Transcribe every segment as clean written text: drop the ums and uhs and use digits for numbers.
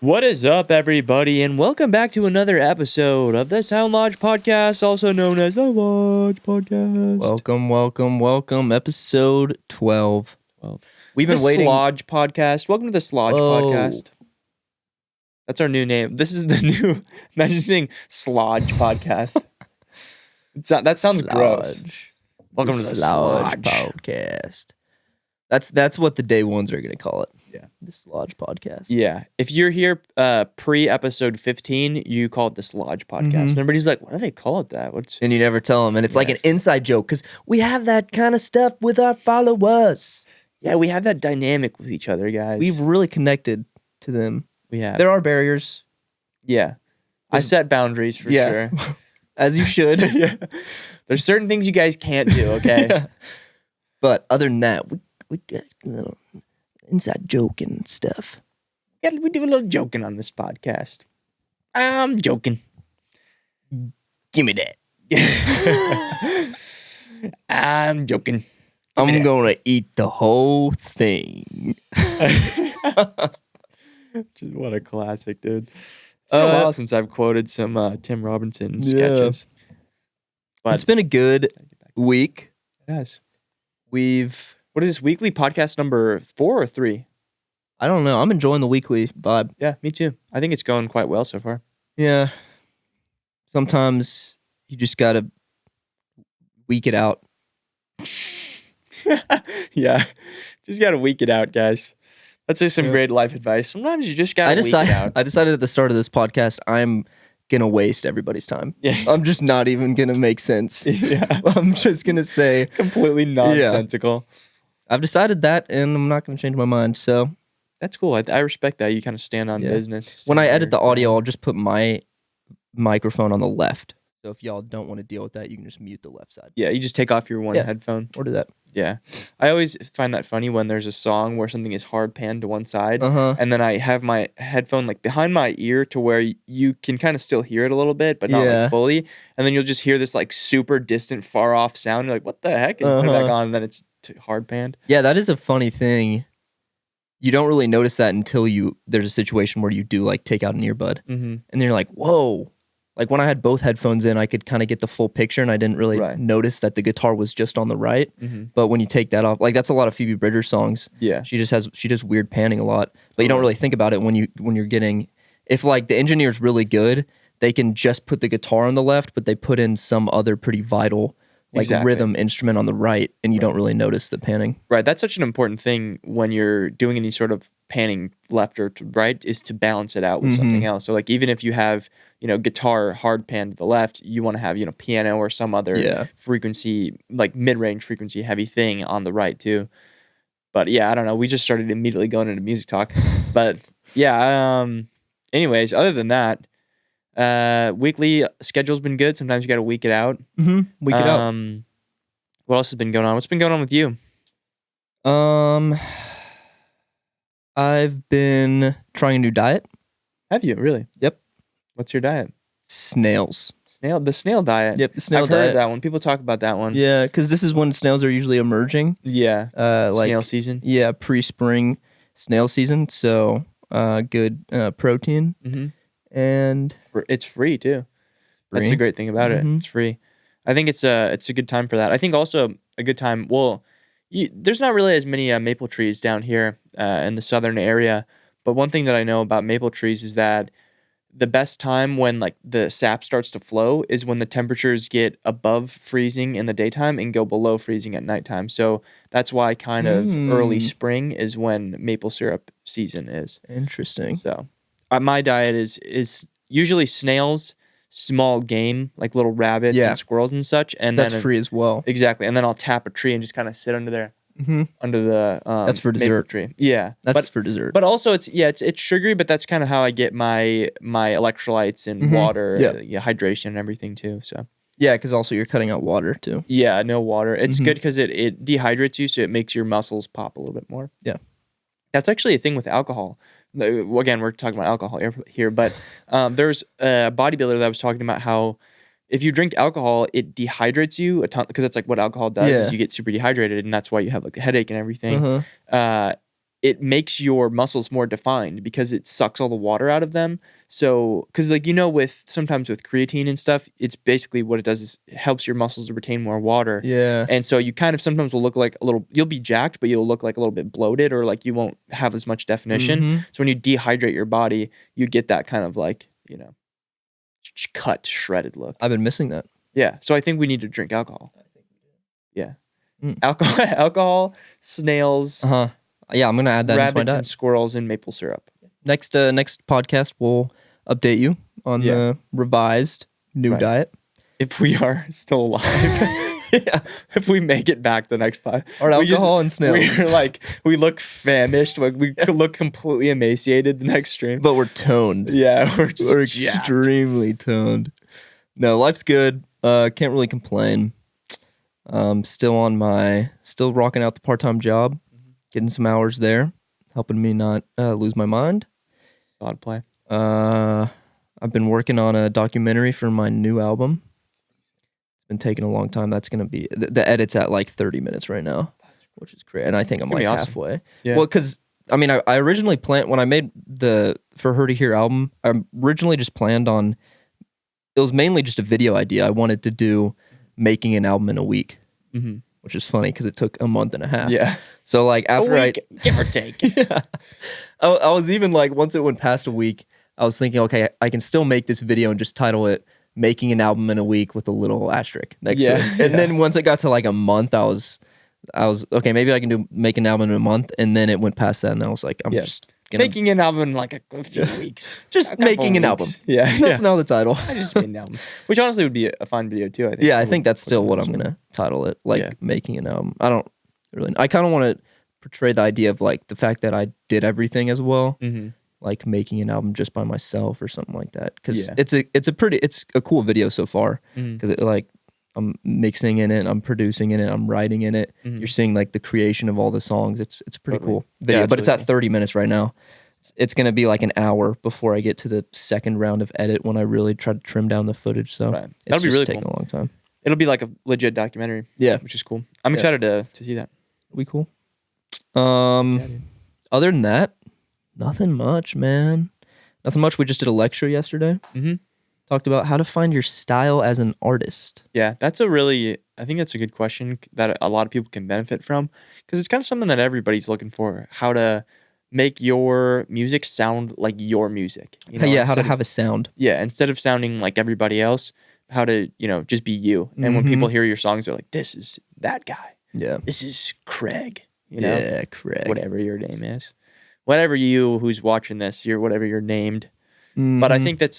What is up, everybody, and welcome back to another episode of the Sound Lodge Podcast, also known as the Lodge Podcast. Welcome. Episode 12. We've been the waiting. Slodge Podcast. Welcome to the Slodge Podcast. That's our new name. This is the new. Imagine saying Slodge Podcast. That sounds gross. Welcome to the Slodge Podcast. That's what the day ones are gonna call it. Yeah, the Slodge Podcast. Yeah, if you're here pre-episode 15, you call it the Slodge Podcast. And everybody's like, "Why do they call it that?" And you never tell them, and it's like an inside joke because we have that kind of stuff with our followers. Yeah, we have that dynamic with each other, guys. We've really connected to them. We have. There are barriers. Yeah, I set boundaries for sure, as you should. Yeah, there's certain things you guys can't do. Okay, Yeah. But other than that, we got a little inside joke and stuff. Yeah, we do a little joking on this podcast. I'm joking. Give me that. I'm joking. I'm gonna eat the whole thing. Just what a classic, dude. It's been a while since I've quoted some Tim Robinson sketches. But it's been a good week. Yes. What is this, weekly podcast number 4 or 3? I don't know. I'm enjoying the weekly vibe. Yeah, me too. I think it's going quite well so far. Yeah. Sometimes you just gotta week it out. Yeah. Just gotta week it out, guys. That's just some great life advice. Sometimes you just gotta week it out. I decided at the start of this podcast, I'm gonna waste everybody's time. Yeah. I'm just not even gonna make sense. Yeah. I'm just gonna say completely nonsensical. Yeah. I've decided that, and I'm not gonna change my mind. So that's cool. I respect that. You kind of stand on business. When I edit the audio, I'll just put my microphone on the left. So if y'all don't want to deal with that, you can just mute the left side. Yeah, you just take off your one headphone. Or do that. Yeah. I always find that funny when there's a song where something is hard panned to one side, Uh-huh. and then I have my headphone like behind my ear to where you can kind of still hear it a little bit, but not like fully. And then you'll just hear this like super distant, far off sound. You're like, what the heck? And put it back on, and then it's hard panned. Yeah, that is a funny thing. You don't really notice that until there's a situation where you do like take out an earbud, and then you're like, whoa. Like when I had both headphones in, I could kind of get the full picture, and I didn't really notice that the guitar was just on the right. But when you take that off, like that's a lot of Phoebe Bridgers songs. Yeah, she does weird panning a lot, but you don't really think about it when you're getting. If like the engineer's really good, they can just put the guitar on the left, but they put in some other pretty vital rhythm instrument on the right, and you don't really notice the panning. Right, that's such an important thing when you're doing any sort of panning left or to right, is to balance it out with something else. So like even if you have guitar hard pan to the left, you want to have piano or some other frequency, like mid-range frequency heavy thing on the right too. But yeah, I don't know. We just started immediately going into music talk. But yeah, anyways, other than that, weekly schedule's been good. Sometimes you got to week it out. Week it out. What else has been going on? What's been going on with you? I've been trying a new diet. Have you really? Yep. What's your diet? Snails. The snail diet. Yep, the snail diet. I've heard of that one. People talk about that one. Yeah, because this is when snails are usually emerging. Yeah. Like snail season. Yeah, pre-spring snail season. So good protein. And it's free too. That's the great thing about it. It's free. I think it's a good time for that. I think also a good time. Well, there's not really as many maple trees down here in the southern area. But one thing that I know about maple trees is that the best time when like the sap starts to flow is when the temperatures get above freezing in the daytime and go below freezing at nighttime. So that's why kind of early spring is when maple syrup season is. Interesting. So my diet is usually snails, small game like little rabbits and squirrels and such, and that's free as well. Exactly, and then I'll tap a tree and just kind of sit under there, under the that's for dessert tree. Yeah, that's for dessert. But also it's sugary, but that's kind of how I get my electrolytes and water, hydration and everything too. So yeah, because also you're cutting out water too. Yeah, no water. It's good because it dehydrates you, so it makes your muscles pop a little bit more. Yeah, that's actually a thing with alcohol. Again, we're talking about alcohol here, but there's a bodybuilder that was talking about how if you drink alcohol, it dehydrates you a ton, because that's like what alcohol does. Is you get super dehydrated, and that's why you have like a headache and everything. it makes your muscles more defined because it sucks all the water out of them. So, because like with sometimes with creatine and stuff, it's basically what it does is it helps your muscles to retain more water. Yeah. And so you kind of sometimes will look like you'll be jacked, but you'll look like a little bit bloated, or like you won't have as much definition. So when you dehydrate your body, you get that kind of like, cut, shredded look. I've been missing that. Yeah. So I think we need to drink alcohol. Yeah. Alcohol, snails. Yeah, I'm gonna add that into my rabbits diet. and squirrels and maple syrup. Next podcast, we'll update you on the revised new diet. If we are still alive. If we make it back the next pod. Or alcohol and snails. We look famished. Like we could look completely emaciated the next stream. But we're toned. Yeah, we're extremely toned. No, life's good. Can't really complain. Still rocking out the part-time job, getting some hours there, helping me not lose my mind. Solid play. I've been working on a documentary for my new album. It's been taking a long time. That's going to be, the edit's at like 30 minutes right now, which is great. And I think I'm like halfway. Yeah. Well, because, I mean, I originally planned, when I made the For Her to Hear album, I originally just planned on, it was mainly just a video idea. I wanted to do making an album in a week, which is funny because it took a month and a half. Yeah. So like after give or take. Yeah. I was even like, once it went past a week, I was thinking, okay, I can still make this video and just title it Making an Album in a Week with a little asterisk next to it. And then once it got to like a month, I was okay, maybe I can make an album in a month. And then it went past that and I was like, I'm just gonna making an album in like a few weeks. Just making an album. Yeah. That's now the title. I just made an album. Which honestly would be a fun video too, I think. Yeah, I think that's still what I'm gonna title it. Like making an album. I don't really, I kind of want to portray the idea of like the fact that I did everything as well. Like making an album just by myself or something like that. Because it's a cool video so far. Because I'm mixing in it, I'm producing in it, I'm writing in it. You're seeing like the creation of all the songs. It's a pretty cool video. But it's at 30 minutes right now. It's gonna be like an hour before I get to the second round of edit when I really try to trim down the footage. So that'll be really taking a long time. It'll be like a legit documentary. Yeah, which is cool. I'm excited to see that. It'll be cool. Other than that, nothing much, man. Nothing much. We just did a lecture yesterday. Talked about how to find your style as an artist. Yeah, I think that's a good question that a lot of people can benefit from, because it's kind of something that everybody's looking for. How to make your music sound like your music. How to have a sound. Yeah, instead of sounding like everybody else, how to, just be you. And when people hear your songs, they're like, this is that guy. Yeah. This is Craig. Yeah, Craig. Whatever your name is. Whatever you who's watching this, whatever you're named. But I think that's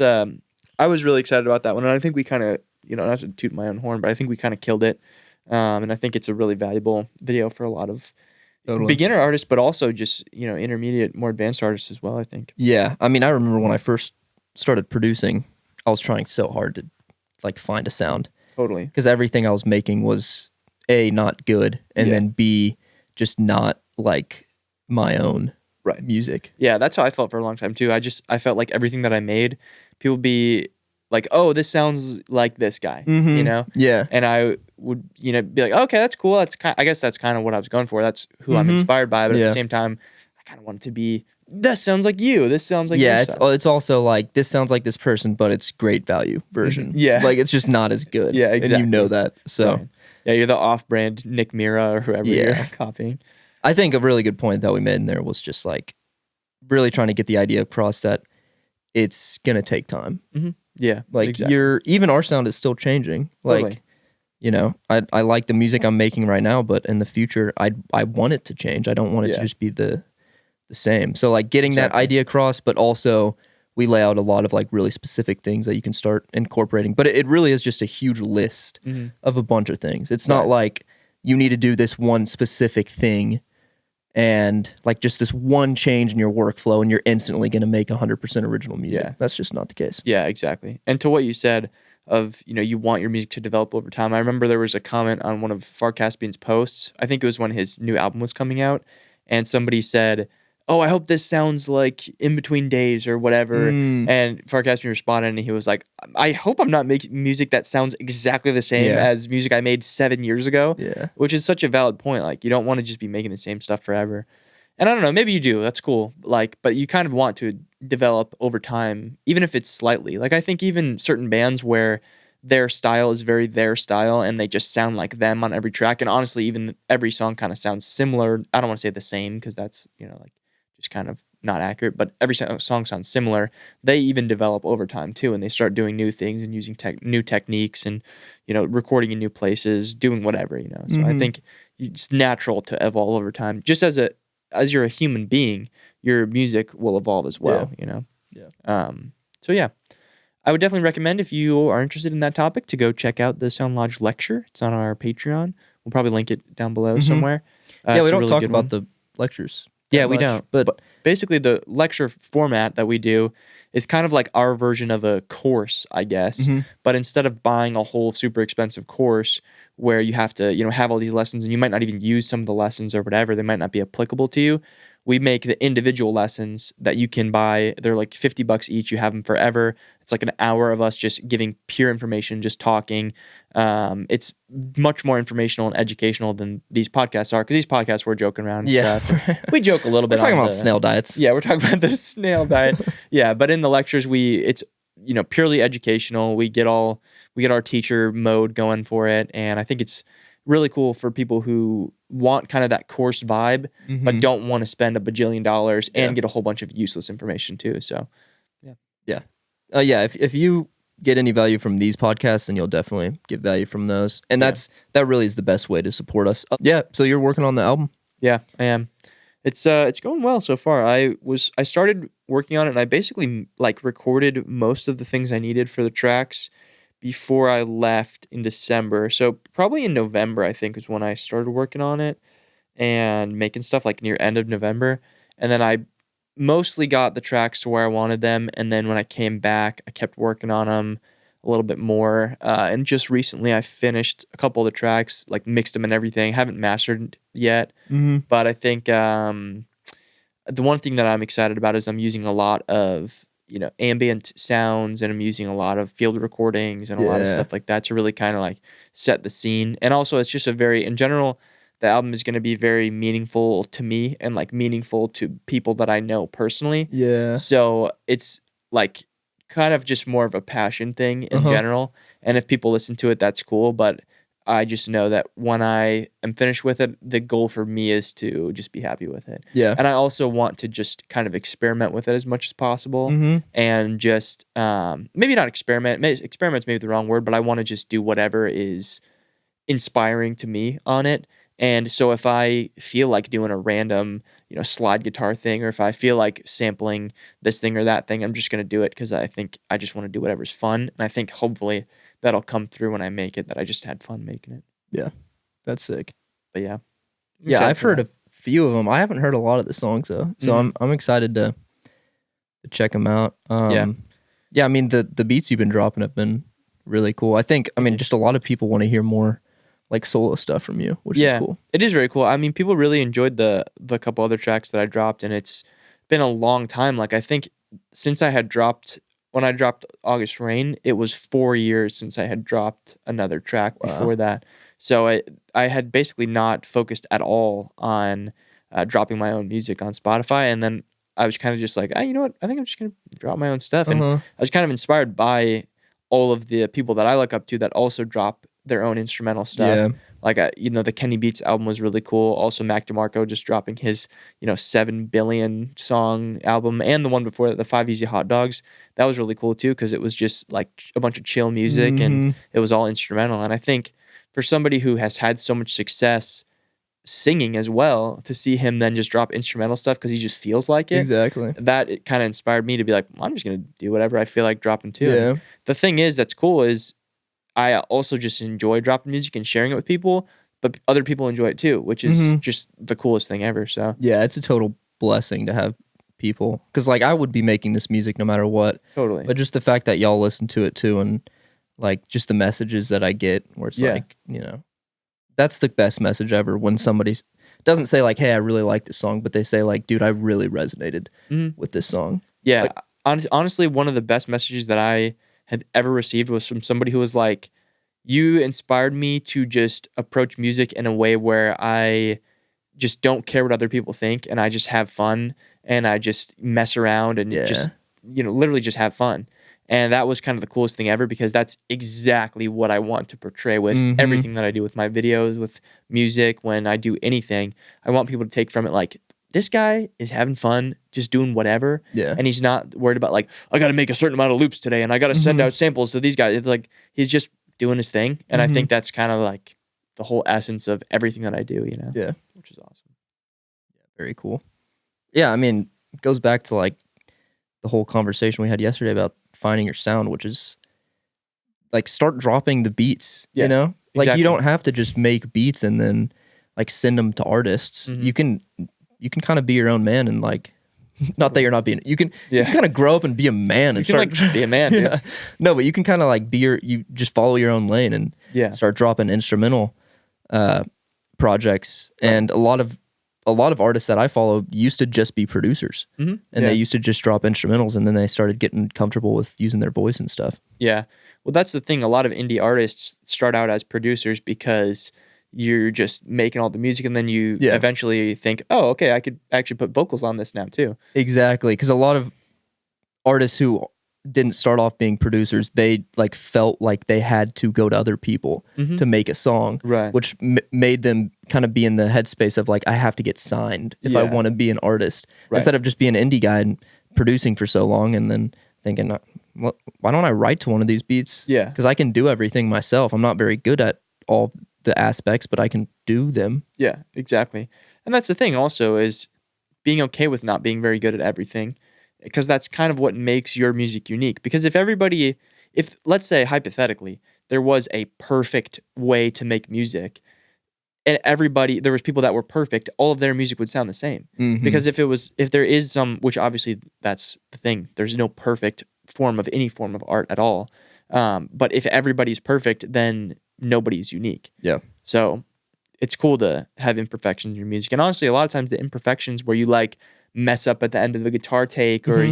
I was really excited about that one, and I think we kind of, not to toot my own horn, but I think we kind of killed it. And I think it's a really valuable video for a lot of beginner artists, but also just, intermediate, more advanced artists as well, I think. Yeah. I mean, I remember when I first started producing, I was trying so hard to like find a sound. Totally. Because everything I was making was A, not good, and then B, just not like my own music. Yeah, that's how I felt for a long time too. I felt like everything that I made, people would be like, oh, this sounds like this guy, Yeah. And I would, be like, okay, that's cool. I guess that's kind of what I was going for. That's who I'm inspired by. But at the same time, I kind of want it to be, that sounds like you. This sounds like it's also like, this sounds like this person, but it's great value version. Yeah. Like it's just not as good. Yeah, exactly. And you know that. So right. Yeah, you're the off-brand Nick Mira or whoever you're copying. I think a really good point that we made in there was just like really trying to get the idea across that it's gonna take time. Yeah, like exactly. Even our sound is still changing. Like, I like the music I'm making right now, but in the future, I want it to change. I don't want it to just be the same. So like getting that idea across, but also we lay out a lot of like really specific things that you can start incorporating. But it really is just a huge list of a bunch of things. It's not like you need to do this one specific thing and like just this one change in your workflow and you're instantly going to make 100% original music. Yeah. That's just not the case. Yeah, exactly. And to what you said of, you want your music to develop over time. I remember there was a comment on one of Far Caspian's posts. I think it was when his new album was coming out. And somebody said, oh, I hope this sounds like In Between Days or whatever. And Far Caspian responded and he was like, I hope I'm not making music that sounds exactly the same as music I made 7 years ago. Yeah. Which is such a valid point. Like, you don't want to just be making the same stuff forever. And I don't know, maybe you do. That's cool. Like, but you kind of want to develop over time, even if it's slightly. Like, I think even certain bands where their style is very their style and they just sound like them on every track. And honestly, even every song kind of sounds similar. I don't want to say the same because that's, like just kind of not accurate, but every song sounds similar. They even develop over time too. And they start doing new things and using new techniques and, recording in new places, doing whatever, So I think it's natural to evolve over time. Just as you're a human being, your music will evolve as well, Yeah. So yeah, I would definitely recommend if you are interested in that topic to go check out the Sound Lodge lecture. It's on our Patreon. We'll probably link it down below somewhere. Yeah, we don't really talk about the lectures. Yeah, we much, don't. But basically, the lecture format that we do is kind of like our version of a course, I guess. But instead of buying a whole super expensive course where you have to, have all these lessons and you might not even use some of the lessons or whatever, they might not be applicable to you. We make the individual lessons that you can buy. They're like $50 each. You have them forever. It's like an hour of us just giving pure information, just talking. It's much more informational and educational than these podcasts are because these podcasts we're joking around and stuff. We joke a little bit. We're talking about snail diets. Yeah, we're talking about the snail diet. Yeah, but in the lectures, it's purely educational. We get our teacher mode going for it, and I think it's really cool for people who want kind of that course vibe, but don't want to spend a bajillion dollars and get a whole bunch of useless information too. So, yeah. If you get any value from these podcasts, then you'll definitely get value from those, and that really is the best way to support us. So you're working on the album? Yeah, I am. It's going well so far. I started working on it, and I basically recorded most of the things I needed for the tracks before I left in December. So probably in November, I think, is when I started working on it and making stuff near end of November. And then I mostly got the tracks to where I wanted them. And then when I came back, I kept working on them a little bit more. And just recently I finished a couple of the tracks, mixed them and everything. Haven't mastered yet. But I think the one thing that I'm excited about is I'm using a lot of ambient sounds, and I'm using a lot of field recordings and a lot of stuff like that to really kind of set the scene. And also it's just in general, the album is going to be very meaningful to me and meaningful to people that I know personally. Yeah. So it's kind of just more of a passion thing in general. And if people listen to it, that's cool. But I just know that when I am finished with it, the goal for me is to just be happy with it. Yeah. And I also want to just kind of experiment with it as much as possible. And just maybe not experiment. Experiment's maybe the wrong word, but I want to just do whatever is inspiring to me on it. And so if I feel like doing a random, slide guitar thing, or if I feel like sampling this thing or that thing, I'm just going to do it because I think I just want to do whatever's fun. And I think hopefully that'll come through when I make it, that I just had fun making it. Yeah, that's sick. But yeah. Yeah, I've heard a few of them. I haven't heard a lot of the songs though. So I'm excited to check them out. Yeah, I mean the beats you've been dropping have been really cool. I think, just a lot of people want to hear more solo stuff from you, which is cool. It is very cool. I mean, people really enjoyed the couple other tracks that I dropped, and it's been a long time. I think since when I dropped August Rain, it was 4 years since I had dropped another track before that. So I had basically not focused at all on dropping my own music on Spotify, and then I was kind of just you know what? I think I'm just gonna drop my own stuff, and I was kind of inspired by all of the people that I look up to that also drop their own instrumental stuff. The Kenny Beats album was really cool. Also, Mac DeMarco just dropping his 7 billion song album, and the one before that, the 5 Easy Hot Dogs, that was really cool too because it was just a bunch of chill music and it was all instrumental. And I think for somebody who has had so much success singing as well, to see him then just drop instrumental stuff because he just feels like it. Exactly. That it kind of inspired me to be I'm just gonna do whatever I feel like dropping too. Yeah. The thing is that's cool is I also just enjoy dropping music and sharing it with people, but other people enjoy it too, which is just the coolest thing ever. So yeah, it's a total blessing to have people, because I would be making this music no matter what. Totally. But just the fact that y'all listen to it too, and just the messages that I get, where it's that's the best message ever when somebody doesn't say hey, I really like this song, but they say dude, I really resonated with this song. Yeah, honestly, one of the best messages that I had ever received was from somebody who was you inspired me to just approach music in a way where I just don't care what other people think, and I just have fun, and I just mess around and just, literally just have fun. And that was kind of the coolest thing ever, because that's exactly what I want to portray with everything that I do with my videos, with music, when I do anything. I want people to take from it like, this guy is having fun, just doing whatever. Yeah. And he's not worried about like, I got to make a certain amount of loops today and I got to send out samples to these guys. It's like, he's just doing his thing. And I think that's kind of like the whole essence of everything that I do, Yeah. Which is awesome. Yeah, very cool. Yeah, I mean, it goes back to like the whole conversation we had yesterday about finding your sound, which is like, start dropping the beats, like exactly. you don't have to just make beats and then like send them to artists. You can kind of be your own man, and like, not that you're not being, you can kind of grow up and be a man and start like be a man. Dude. No, but you can kind of like you just follow your own lane and start dropping instrumental projects. And a lot of artists that I follow used to just be producers, and they used to just drop instrumentals, and then they started getting comfortable with using their voice and stuff. Yeah. Well, that's the thing. A lot of indie artists start out as producers because you're just making all the music, and then you eventually think, oh, okay, I could actually put vocals on this now too. Exactly. Because a lot of artists who didn't start off being producers, they like felt like they had to go to other people to make a song, right? Which made them kind of be in the headspace of like, I have to get signed if I want to be an artist, instead of just being an indie guy and producing for so long, and then thinking, well, why don't I write to one of these beats? Yeah, because I can do everything myself. I'm not very good at all the aspects, but I can do them. Yeah, exactly. And that's the thing also, is being okay with not being very good at everything, because that's kind of what makes your music unique. Because if let's say hypothetically there was a perfect way to make music, and there was people that were perfect, all of their music would sound the same. Because if there is some, which obviously that's the thing, there's no perfect form of any form of art at all. But if everybody's perfect, then nobody's unique. Yeah. So it's cool to have imperfections in your music. And honestly, a lot of times the imperfections where you like mess up at the end of the guitar take, or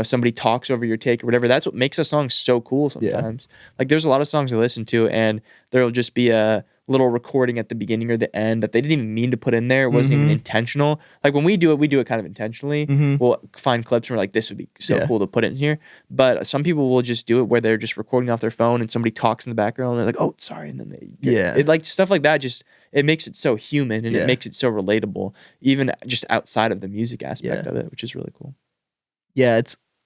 somebody talks over your take or whatever, that's what makes a song so cool sometimes. Like, there's a lot of songs I listen to and there'll just be a little recording at the beginning or the end that they didn't even mean to put in there. It wasn't even intentional. Like, when we do it kind of intentionally. We'll find clips and we're like, this would be so cool to put in here. But some people will just do it where they're just recording off their phone and somebody talks in the background and they're like, oh, sorry. And then it, like, stuff like that, just, it makes it so human, and it makes it so relatable, even just outside of the music aspect of it, which is really cool. Yeah,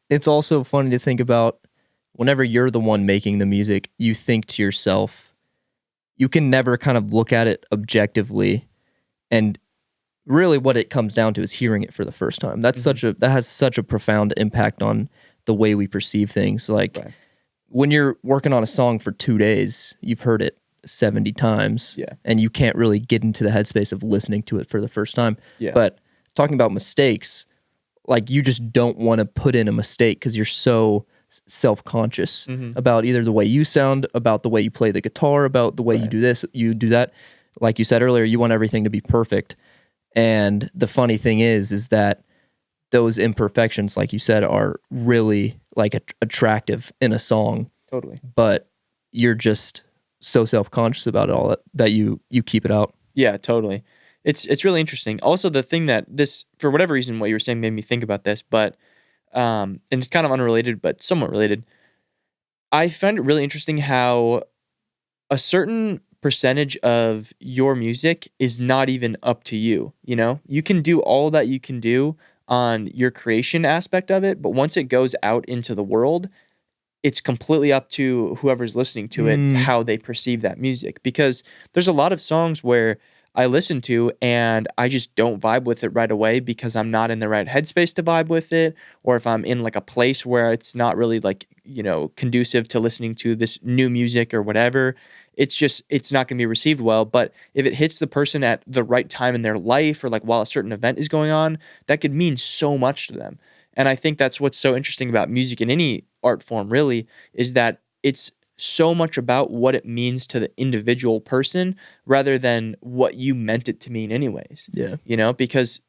it's also funny to think about, whenever you're the one making the music, you think to yourself, you can never kind of look at it objectively, and really what it comes down to is hearing it for the first time. That's that has such a profound impact on the way we perceive things. Like, when you're working on a song for 2 days, you've heard it 70 times, and you can't really get into the headspace of listening to it for the first time. But talking about mistakes, like, you just don't want to put in a mistake because you're so self-conscious about either the way you sound, about the way you play the guitar, about the way you do this, you do that. Like you said earlier, you want everything to be perfect. And the funny thing is that those imperfections, like you said, are really like attractive in a song. Totally. But you're just so self-conscious about it all that you keep it out. Yeah, totally. It's really interesting. Also, the thing that this, for whatever reason, what you were saying made me think about this, but and it's kind of unrelated, but somewhat related. I find it really interesting how a certain percentage of your music is not even up to you. You can do all that you can do on your creation aspect of it, but once it goes out into the world, it's completely up to whoever's listening to it, how they perceive that music. Because there's a lot of songs where I listen to and I just don't vibe with it right away because I'm not in the right headspace to vibe with it, or if I'm in like a place where it's not really like, conducive to listening to this new music or whatever, it's not going to be received well. But if it hits the person at the right time in their life, or like while a certain event is going on, that could mean so much to them. And I think that's what's so interesting about music in any art form, really, is that it's so much about what it means to the individual person rather than what you meant it to mean anyways. Yeah. Because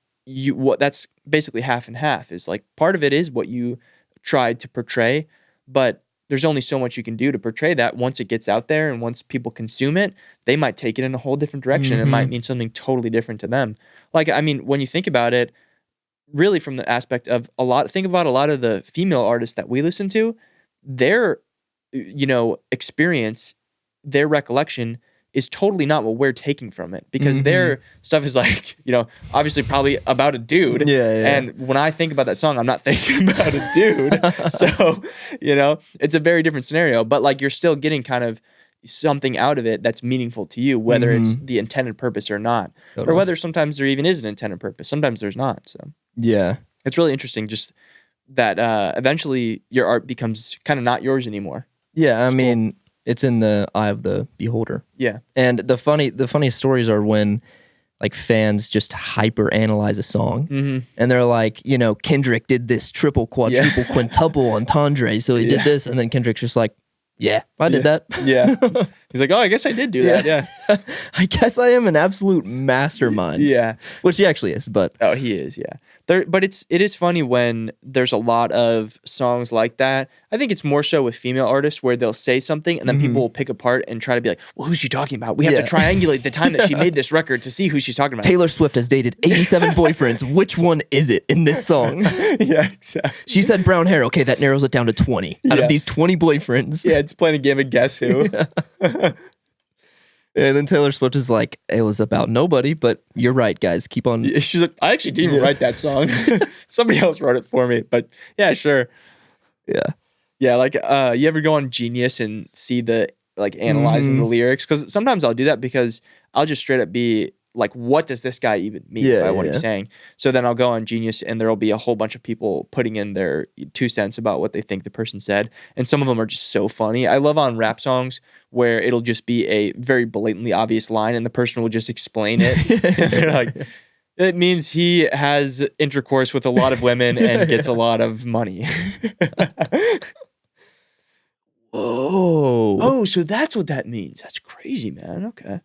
that's basically half and half. Is like, part of it is what you tried to portray, but there's only so much you can do to portray that. Once it gets out there and once people consume it, they might take it in a whole different direction. It might mean something totally different to them. Like, I mean, when you think about it, really from the aspect of think about a lot of the female artists that we listen to, their, experience, their recollection is totally not what we're taking from it, because their stuff is like, obviously probably about a dude. Yeah. And when I think about that song, I'm not thinking about a dude. So, it's a very different scenario, but like you're still getting kind of something out of it that's meaningful to you, whether it's the intended purpose or not, or whether sometimes there even is an intended purpose. Sometimes there's not. So yeah, it's really interesting just that eventually your art becomes kind of not yours anymore. Yeah, I mean, it's in the eye of the beholder. Yeah. And the funniest stories are when like fans just hyper analyze a song and they're like, Kendrick did this triple, quadruple, quintuple entendre, so he did this, and then Kendrick's just like, yeah, I did that. Yeah. He's like, oh, I guess I did do that. Yeah. I guess I am an absolute mastermind. Yeah. Which he actually is, but. Oh, he is, yeah. But it is funny when there's a lot of songs like that. I think it's more so with female artists where they'll say something and then people will pick apart and try to be like, well, who's she talking about? We have to triangulate the time that she made this record to see who she's talking about. Taylor Swift has dated 87 boyfriends. Which one is it in this song? Yeah, exactly. She said brown hair. Okay, that narrows it down to 20 out of these 20 boyfriends. Yeah, it's playing a game of Guess Who. And then Taylor Swift is like, it was about nobody, but you're right, guys. Keep on. She's like, I actually didn't even write that song. Somebody else wrote it for me. But yeah, sure. Yeah. Yeah, like you ever go on Genius and see the like analyzing the lyrics? Because sometimes I'll do that because I'll just straight up be like, what does this guy even mean by what he's saying? So then I'll go on Genius and there'll be a whole bunch of people putting in their 2 cents about what they think the person said. And some of them are just so funny. I love on rap songs where it'll just be a very blatantly obvious line and the person will just explain it. They're like, it means he has intercourse with a lot of women and gets a lot of money. Whoa. Oh, so that's what that means. That's crazy, man. Okay.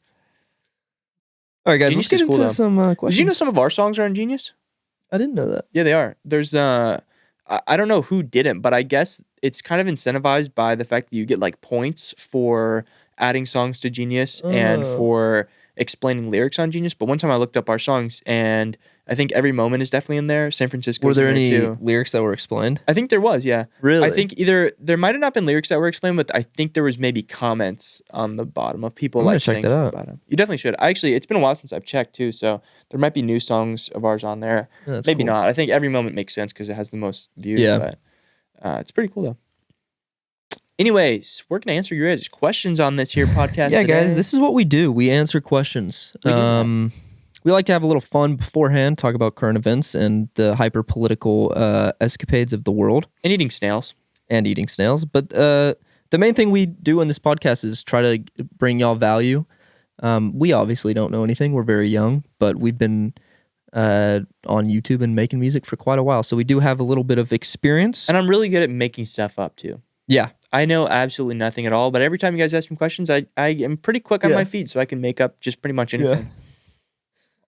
All right, guys, Genius let's get is cool, into some questions. Did you know some of our songs are on Genius? I didn't know that. Yeah, they are. There's I don't know who didn't, but I guess it's kind of incentivized by the fact that you get like points for adding songs to Genius and for explaining lyrics on Genius. But one time I looked up our songs and I think Every Moment is definitely in there. San Francisco. Were there any lyrics that were explained? I think there was, yeah. Really? I think either there might have not been lyrics that were explained, but I think there was maybe comments on the bottom of people like saying something about them. You definitely should. Actually, it's been a while since I've checked too, so there might be new songs of ours on there. Yeah, maybe cool. not. I think Every Moment makes sense because it has the most views. Yeah. But it's pretty cool though. Anyways, we're gonna answer your guys' questions on this here podcast. Yeah, today. guys, this is what we do. We answer questions. We like to have a little fun beforehand, talk about current events and the hyper-political escapades of the world. And eating snails. But the main thing we do in this podcast is try to bring y'all value. We obviously don't know anything. We're very young, but we've been on YouTube and making music for quite a while. So we do have a little bit of experience. And I'm really good at making stuff up too. Yeah. I know absolutely nothing at all, but every time you guys ask me questions, I am pretty quick on my feet, so I can make up just pretty much anything. Yeah.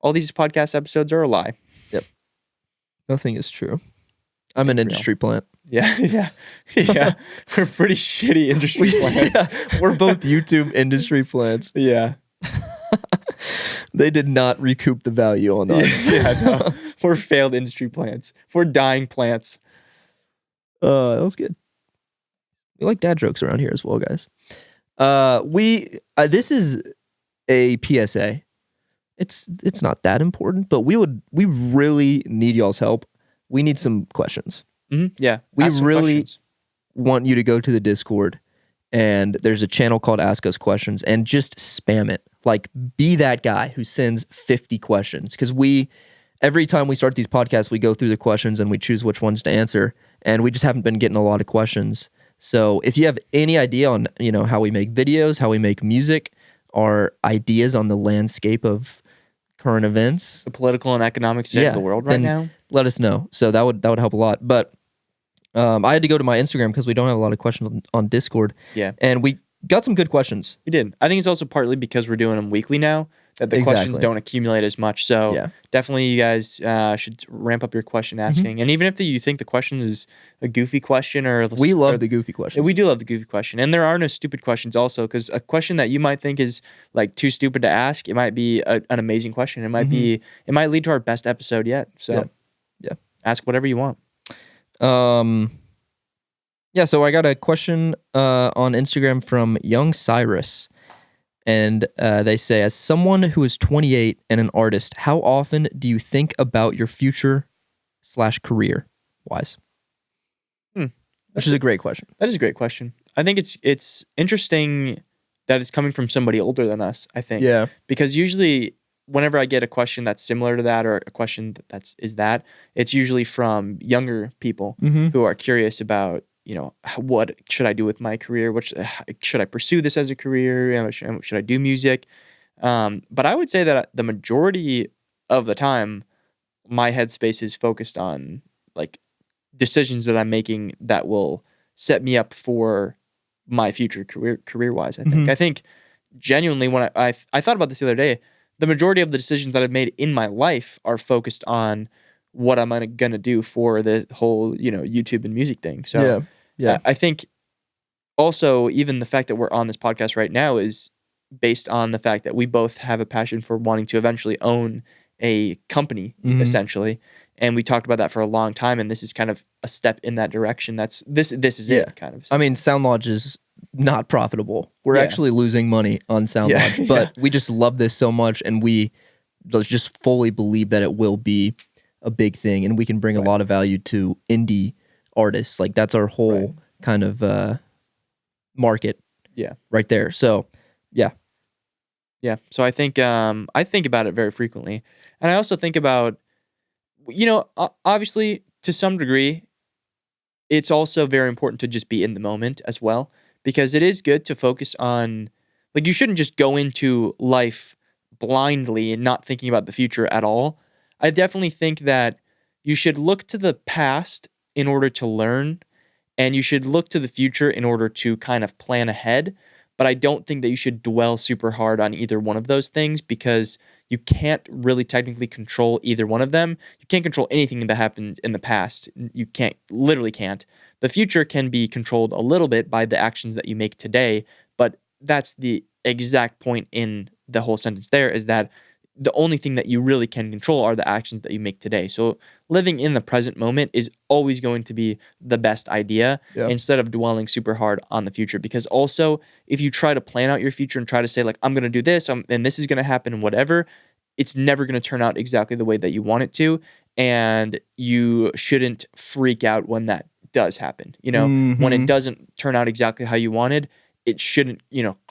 All these podcast episodes are a lie. Yep. Nothing is true. I'm an industry plant. Yeah. We're pretty shitty industry plants. Yeah. We're both YouTube industry plants. Yeah. They did not recoup the value on us. No. We're failed industry plants. We're dying plants. That was good. We like dad jokes around here as well, guys. This is a PSA. It's not that important, but we really need y'all's help. We need some questions. Mm-hmm. Yeah, we really want you to go to the Discord, and there's a channel called Ask Us Questions, and just spam it. Like, be that guy who sends 50 questions, because every time we start these podcasts, we go through the questions and we choose which ones to answer, and we just haven't been getting a lot of questions. So if you have any idea on how we make videos, how we make music, or ideas on the landscape of current events, the political and economic state of the world right now, let us know. So that would help a lot. But I had to go to my Instagram because we don't have a lot of questions on Discord. Yeah, and we got some good questions. We did. I think it's also partly because we're doing them weekly now that the questions don't accumulate as much. So definitely you guys should ramp up your question asking. And even if you think the question is a goofy question we love the goofy questions. We do love the goofy question. And there are no stupid questions also, because a question that you might think is like too stupid to ask, it might be an amazing question. It might be, it might lead to our best episode yet. So ask whatever you want. Yeah, so I got a question on Instagram from Young Cyrus. And they say, as someone who is 28 and an artist, how often do you think about your future/career wise? Which is a great question. That is a great question. I think it's interesting that it's coming from somebody older than us, I think. Yeah. Because usually whenever I get a question that's similar to that, or a question it's usually from younger people who are curious about, what should I do with my career? Should I pursue this as a career? Should I do music? But I would say that the majority of the time, my headspace is focused on like decisions that I'm making that will set me up for my future career-wise. I think genuinely, when I thought about this the other day, the majority of the decisions that I've made in my life are focused on what I'm gonna do for the whole, YouTube and music thing. So yeah. I think also even the fact that we're on this podcast right now is based on the fact that we both have a passion for wanting to eventually own a company, essentially. And we talked about that for a long time, and this is kind of a step in that direction. This is it, kind of. I mean, Sound Lodge is not profitable. We're actually losing money on Sound Lodge, but we just love this so much, and we just fully believe that it will be a big thing, and we can bring a lot of value to indie artists. Like, that's our whole kind of market right there. So, yeah. So I think about it very frequently. And I also think about, obviously, to some degree, it's also very important to just be in the moment as well, because it is good to focus on, like, you shouldn't just go into life blindly and not thinking about the future at all. I definitely think that you should look to the past in order to learn, and you should look to the future in order to kind of plan ahead. But I don't think that you should dwell super hard on either one of those things, because you can't really technically control either one of them. You can't control anything that happened in the past. You literally can't. The future can be controlled a little bit by the actions that you make today, but that's the exact point in the whole sentence there, is that the only thing that you really can control are the actions that you make today. So living in the present moment is always going to be the best idea, instead of dwelling super hard on the future. Because also, if you try to plan out your future and try to say, like, I'm going to do this and this is going to happen and whatever, it's never going to turn out exactly the way that you want it to. And you shouldn't freak out when that does happen. When it doesn't turn out exactly how you wanted, it shouldn't,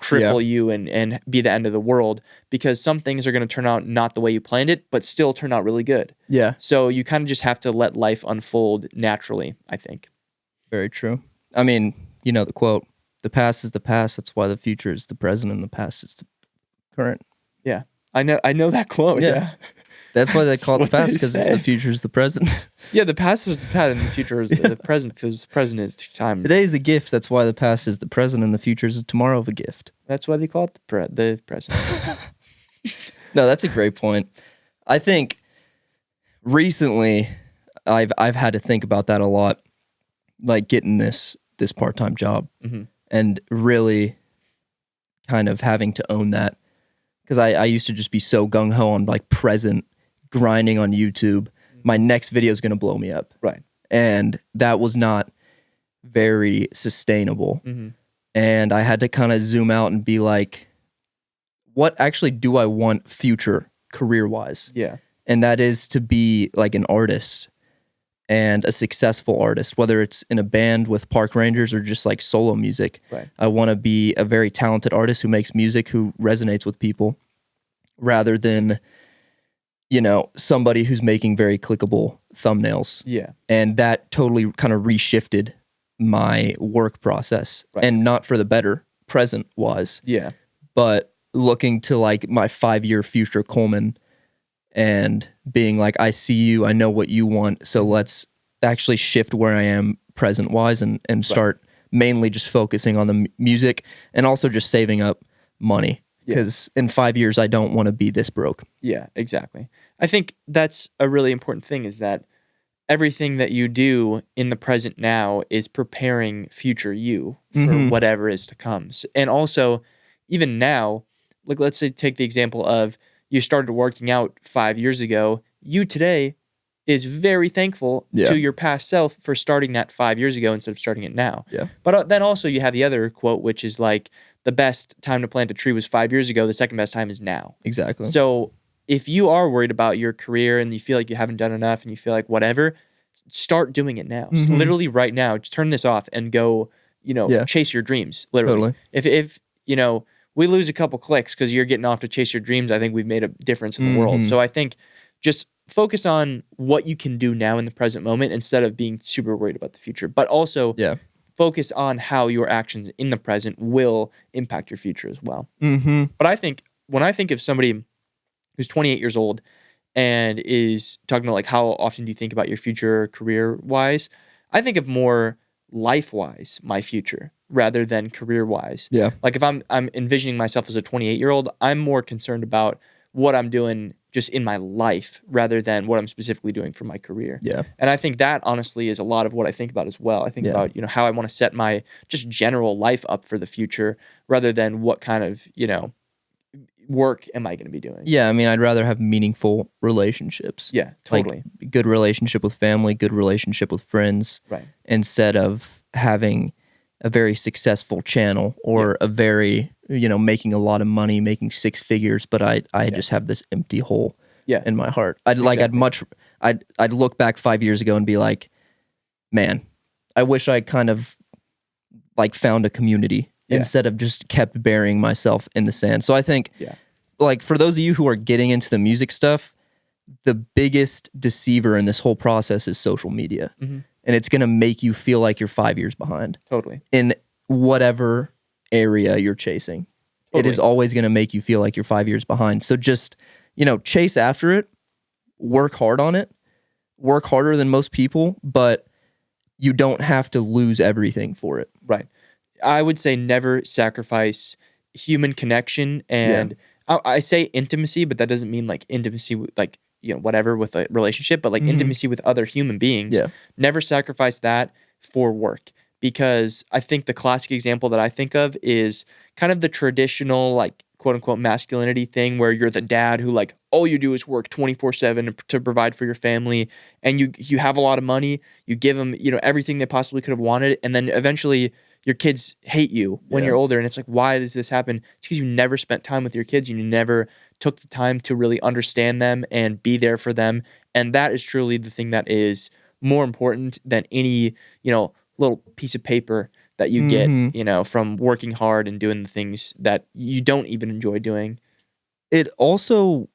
cripple you and be the end of the world, because some things are going to turn out not the way you planned it, but still turn out really good. Yeah. So you kind of just have to let life unfold naturally, I think. Very true. I mean, the quote, the past is the past. That's why the future is the present and the past is the current. Yeah. I know that quote. Yeah. That's why they call it the past, because it's the future is the present. Yeah, the past is the past and the future is the present, because the present is time. Today is a gift. That's why the past is the present and the future is tomorrow of a gift. That's why they call it the present. No, that's a great point. I think recently I've had to think about that a lot, like getting this part-time job and really kind of having to own that. Because I used to just be so gung-ho on like present, grinding on YouTube. My next video is going to blow me up. Right. And that was not very sustainable. And I had to kind of zoom out and be like, what actually do I want future career-wise? Yeah. And that is to be like an artist and a successful artist, whether it's in a band with park rangers or just like solo music. Right. I want to be a very talented artist who makes music, who resonates with people, rather than, somebody who's making very clickable thumbnails. Yeah. And that totally kind of reshifted my work process, and not for the better, present wise. Yeah. But looking to like my 5-year future Coleman and being like, I see you, I know what you want, so let's actually shift where I am present wise and start mainly just focusing on the music, and also just saving up money. because in 5 years I don't want to be this broke. Yeah, exactly. I think that's a really important thing, is that everything that you do in the present now is preparing future you for whatever is to come. And also, even now, like, let's say, take the example of you started working out 5 years ago. You today is very thankful to your past self for starting that 5 years ago instead of starting it now. Yeah. But then also you have the other quote, which is like, the best time to plant a tree was 5 years ago. The second best time is now. Exactly. So if you are worried about your career and you feel like you haven't done enough and you feel like whatever, start doing it now. So literally right now, just turn this off and go, chase your dreams. Literally. Totally. If we lose a couple clicks because you're getting off to chase your dreams, I think we've made a difference in the world. So I think just focus on what you can do now in the present moment instead of being super worried about the future. But also focus on how your actions in the present will impact your future as well. But I think when I think of somebody who's 28 years old and is talking about like how often do you think about your future career-wise, I think of more life-wise my future rather than career-wise. Yeah. Like if I'm envisioning myself as a 28-year-old, I'm more concerned about what I'm doing just in my life rather than what I'm specifically doing for my career. Yeah. And I think that honestly is a lot of what I think about as well. I think about, how I want to set my just general life up for the future rather than what kind of, work am I going to be doing? Yeah, I mean, I'd rather have meaningful relationships. Yeah, totally. Like good relationship with family, good relationship with friends, right? Instead of having a very successful channel or a very, making a lot of money, making six figures, but I just have this empty hole in my heart. I'd look back 5 years ago and be like, man, I wish I kind of like found a community instead of just kept burying myself in the sand. So I think, like, for those of you who are getting into the music stuff, the biggest deceiver in this whole process is social media. And it's going to make you feel like you're 5 years behind. Totally. In whatever area you're chasing. It is always going to make you feel like you're 5 years behind. So just, chase after it, work hard on it, work harder than most people, but you don't have to lose everything for it. Right. I would say never sacrifice human connection and I say intimacy, but that doesn't mean like intimacy with like, whatever with a relationship, but like intimacy with other human beings. Yeah. Never sacrifice that for work, because I think the classic example that I think of is kind of the traditional like quote unquote masculinity thing where you're the dad who like all you do is work 24/7 to provide for your family, and you have a lot of money, you give them, everything they possibly could have wanted, and then eventually your kids hate you when you're older. And it's like, why does this happen? It's because you never spent time with your kids. You never took the time to really understand them and be there for them. And that is truly the thing that is more important than any, little piece of paper that you get, from working hard and doing the things that you don't even enjoy doing. It also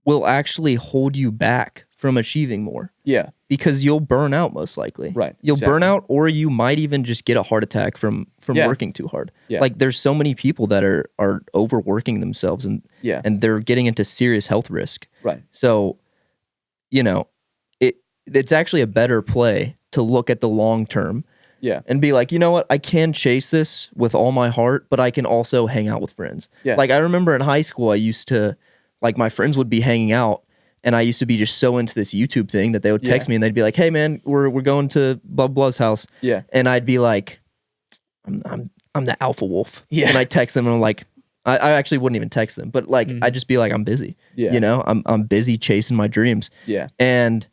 will actually hold you back from achieving more. Yeah. Because you'll burn out most likely. Right. You'll burn out, or you might even just get a heart attack from working too hard. Yeah. Like there's so many people that are overworking themselves and they're getting into serious health risk. Right. So, it's actually a better play to look at the long term. Yeah. And be like, you know what? I can chase this with all my heart, but I can also hang out with friends. Yeah. Like I remember in high school, I used to, like my friends would be hanging out, and I used to be just so into this YouTube thing that they would text me and they'd be like, "Hey man, we're going to blah blah's house." Yeah. And I'd be like, I'm the alpha wolf. Yeah. And I text them and I'm like, I actually wouldn't even text them, but like I'd just be like, I'm busy. Yeah. I'm busy chasing my dreams. Yeah. And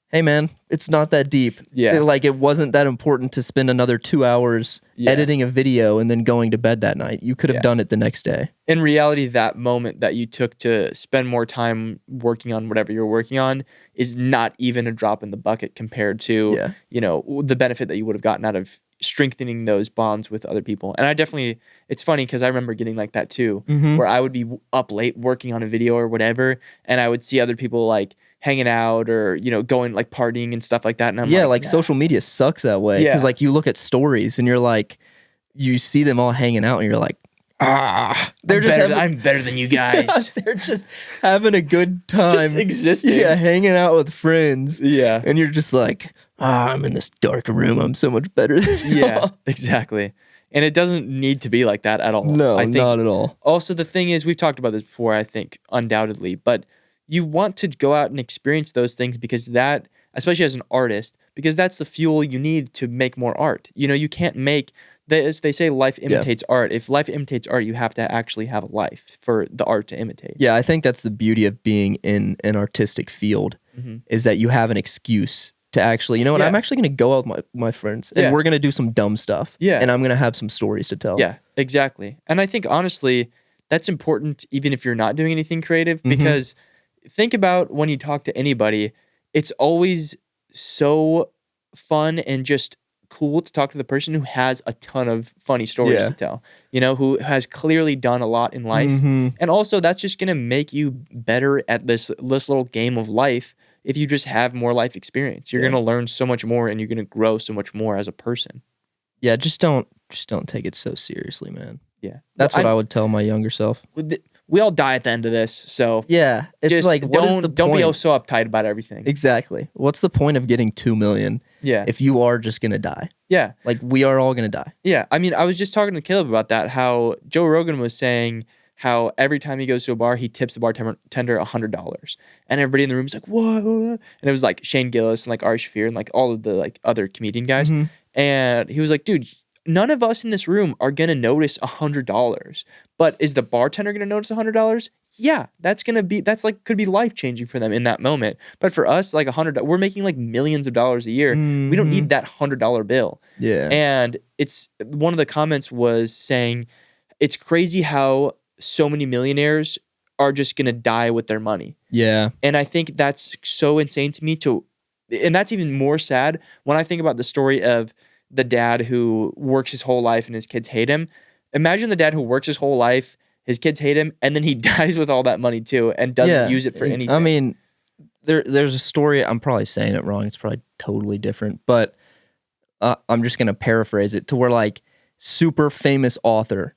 hey man, it's not that deep. Yeah. It wasn't that important to spend another 2 hours editing a video and then going to bed that night. You could have done it the next day. In reality, that moment that you took to spend more time working on whatever you're working on is not even a drop in the bucket compared to, the benefit that you would have gotten out of strengthening those bonds with other people. And it's funny because I remember getting like that too, where I would be up late working on a video or whatever, and I would see other people like hanging out or, going like partying and stuff like that. And I'm like, social media sucks that way. Because like you look at stories and you're like, you see them all hanging out and you're like, I'm better than you guys. They're just having a good time. Just existing. Yeah, hanging out with friends. Yeah. And you're just like, I'm in this dark room. I'm so much better than you. Yeah, exactly. And it doesn't need to be like that at all. No, I think not at all. Also, the thing is, we've talked about this before, I think, undoubtedly, but you want to go out and experience those things because that, especially as an artist, because that's the fuel you need to make more art. You know, you can't make, as they say, life imitates art. If life imitates art, you have to actually have a life for the art to imitate. Yeah, I think that's the beauty of being in an artistic field is that you have an excuse to actually, you know what, I'm actually going to go out with my friends and we're going to do some dumb stuff. Yeah. And I'm going to have some stories to tell. Yeah, exactly. And I think, honestly, that's important even if you're not doing anything creative, because think about when you talk to anybody, it's always so fun and just cool to talk to the person who has a ton of funny stories to tell, you know, who has clearly done a lot in life. And also, that's just going to make you better at this little game of life. If you just have more life experience, you're going to learn so much more and you're going to grow so much more as a person. Yeah, just don't take it so seriously, man. Yeah. That's what I would tell my younger self. We all die at the end of this, so yeah, it's just like, what is the don't point? be so uptight about everything. Exactly. What's the point of getting 2 million if you are just going to die? Yeah. Like, we are all going to die. Yeah. I mean, I was just talking to Caleb about that, how Joe Rogan was saying how every time he goes to a bar, he tips the bartender $100. And everybody in the room is like, what? And it was like Shane Gillis and like Ari Shaffir and like all of the like other comedian guys. And he was like, dude, none of us in this room are going to notice $100. But is the bartender going to notice $100? Yeah, could be life changing for them in that moment. But for us, like $100, we're making like millions of dollars a year. We don't need that $100 bill. Yeah. And it's one of the comments was saying, it's crazy how so many millionaires are just going to die with their money. Yeah. And I think that's so insane to me and that's even more sad when I think about the story of the dad who works his whole life and his kids hate him. Imagine the dad who works his whole life, his kids hate him, and then he dies with all that money too and doesn't use it for anything. I mean, there's a story, I'm probably saying it wrong, it's probably totally different, but I'm just going to paraphrase it to where like super famous author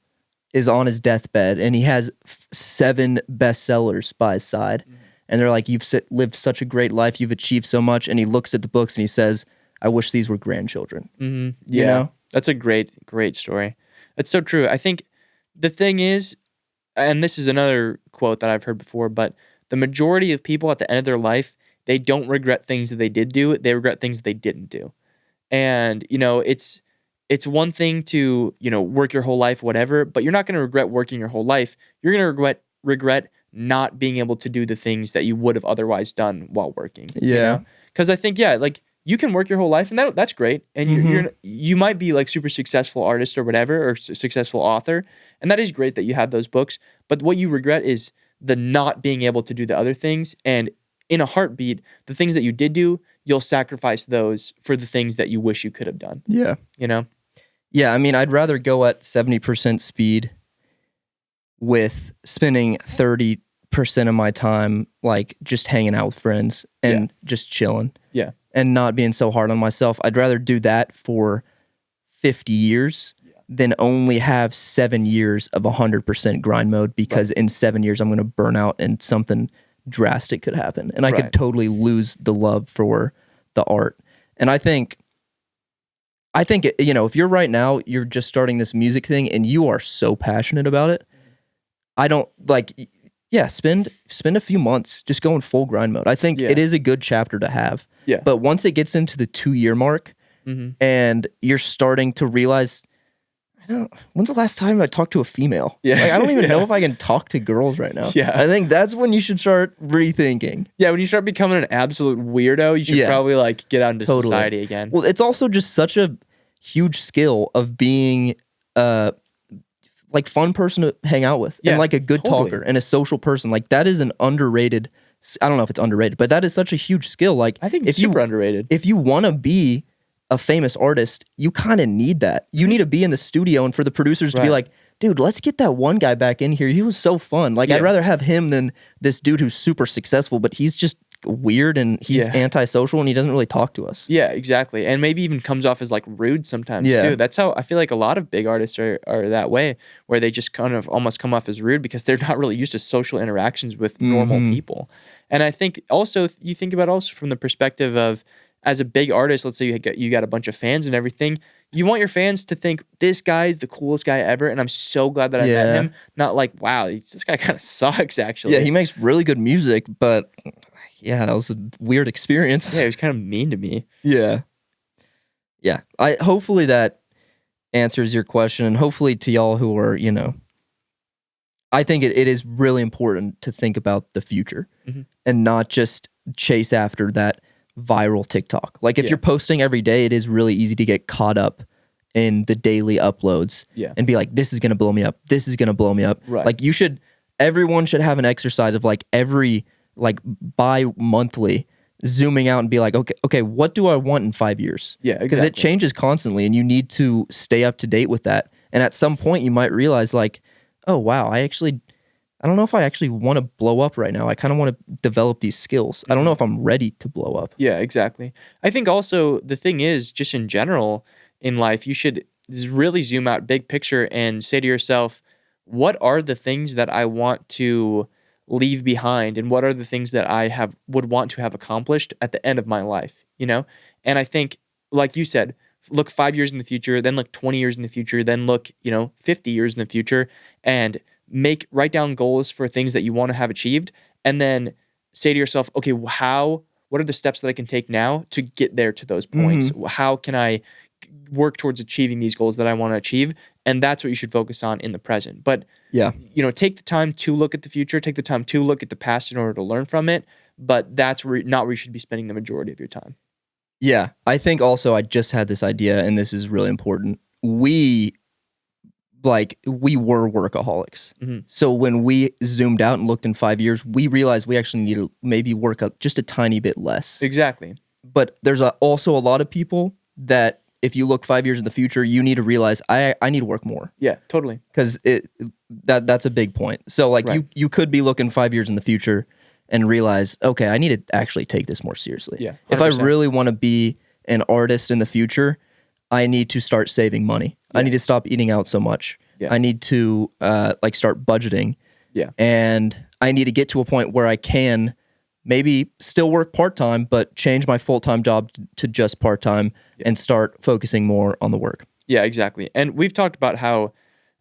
is on his deathbed and he has 7 bestsellers by his side. And they're like, you've lived such a great life, you've achieved so much. And he looks at the books and he says, I wish these were grandchildren. You know? That's a great story. That's so true. I think the thing is, and this is another quote that I've heard before, but the majority of people at the end of their life, they don't regret things that they did do. They regret things that they didn't do. And, you know, it's one thing to, you know, work your whole life, whatever, but you're not going to regret working your whole life. You're going to regret not being able to do the things that you would have otherwise done while working. Yeah. Because I think, like, you can work your whole life and that's great. And you might be like super successful artist or whatever, or successful author. And that is great that you have those books. But what you regret is the not being able to do the other things. And in a heartbeat, the things that you did do, you'll sacrifice those for the things that you wish you could have done. Yeah. You know? Yeah, I mean, I'd rather go at 70% speed with spending 30% of my time like just hanging out with friends and just chilling. Yeah. And not being so hard on myself. I'd rather do that for 50 years than only have 7 years of 100% grind mode, because in 7 years I'm going to burn out and something drastic could happen. And I could totally lose the love for the art. And I think, you know, if you're right now, you're just starting this music thing and you are so passionate about it, I don't like, spend a few months just going full grind mode. I think it is a good chapter to have. Yeah. But once it gets into the 2-year mark and you're starting to realize, when's the last time I talked to a female? Yeah. Like, I don't even know if I can talk to girls right now. Yeah. I think that's when you should start rethinking. Yeah, when you start becoming an absolute weirdo, you should probably like get out into society again. Well, it's also just such a huge skill of being like fun person to hang out with and like a good talker and a social person. Like that is an underrated, I don't know if it's underrated, but that is such a huge skill. Like I think it's super underrated. If you want to be a famous artist, you kind of need that. You need to be in the studio and for the producers to be like, dude, let's get that one guy back in here. He was so fun. Like I'd rather have him than this dude who's super successful, but he's just weird and he's antisocial and he doesn't really talk to us. Yeah, exactly. And maybe even comes off as like rude sometimes too. That's how I feel like a lot of big artists are that way, where they just kind of almost come off as rude because they're not really used to social interactions with normal people. And I think also you think about also from the perspective of, as a big artist, let's say you got a bunch of fans and everything, you want your fans to think this guy's the coolest guy ever, and I'm so glad that I met him. Not like, wow, this guy kind of sucks, actually. Yeah, he makes really good music, but yeah, that was a weird experience. Yeah, he was kind of mean to me. Yeah. Yeah. Hopefully that answers your question, and hopefully to y'all who are, I think it is really important to think about the future and not just chase after that viral TikTok. Like if you're posting every day, it is really easy to get caught up in the daily uploads and be like, this is going to blow me up. This is going to blow me up. Right. Like everyone should have an exercise of like bi-monthly zooming out and be like, okay, what do I want in 5 years? Yeah, exactly. Because it changes constantly and you need to stay up to date with that. And at some point you might realize like, oh wow, I don't know if I actually want to blow up right now. I kind of want to develop these skills. I don't know if I'm ready to blow up. Yeah, exactly. I think also the thing is, just in general in life, you should really zoom out big picture and say to yourself, what are the things that I want to leave behind, and what are the things that I would want to have accomplished at the end of my life, And I think, like you said, look 5 years in the future, then look 20 years in the future, then look, 50 years in the future, and write down goals for things that you want to have achieved, and then say to yourself, okay, what are the steps that I can take now to get there to those points? How can I work towards achieving these goals that I want to achieve? And that's what you should focus on in the present. But take the time to look at the future, take the time to look at the past in order to learn from it. But that's not where you should be spending the majority of your time. Yeah, I think also I just had this idea, and this is really important. We were workaholics. So when we zoomed out and looked in 5 years, we realized we actually need to maybe work up just a tiny bit less. Exactly. But there's also a lot of people that if you look 5 years in the future, you need to realize I need to work more. Yeah, totally. Because that's a big point. So like you could be looking 5 years in the future and realize, okay, I need to actually take this more seriously. Yeah, 100%. If I really want to be an artist in the future, I need to start saving money. I need to stop eating out so much. I need to start budgeting. Yeah. And I need to get to a point where I can maybe still work part-time, but change my full-time job to just part-time and start focusing more on the work. Yeah, exactly. And we've talked about how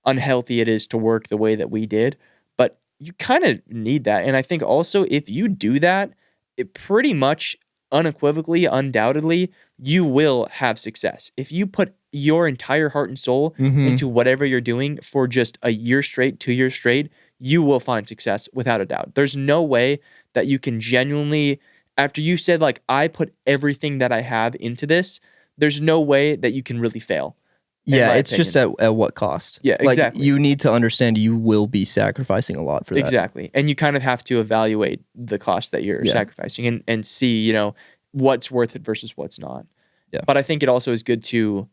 unhealthy it is to work the way that we did, but you kind of need that. And I think also if you do that, it pretty much unequivocally, undoubtedly, you will have success. If you put your entire heart and soul into whatever you're doing for just a year straight, 2 years straight, you will find success without a doubt. There's no way that you can genuinely, after you said like, I put everything that I have into this, there's no way that you can really fail. Yeah, it's just at what cost? Yeah, exactly. You need to understand you will be sacrificing a lot for that. Exactly. And you kind of have to evaluate the cost that you're sacrificing and see, what's worth it versus what's not. Yeah. But I think it also is good to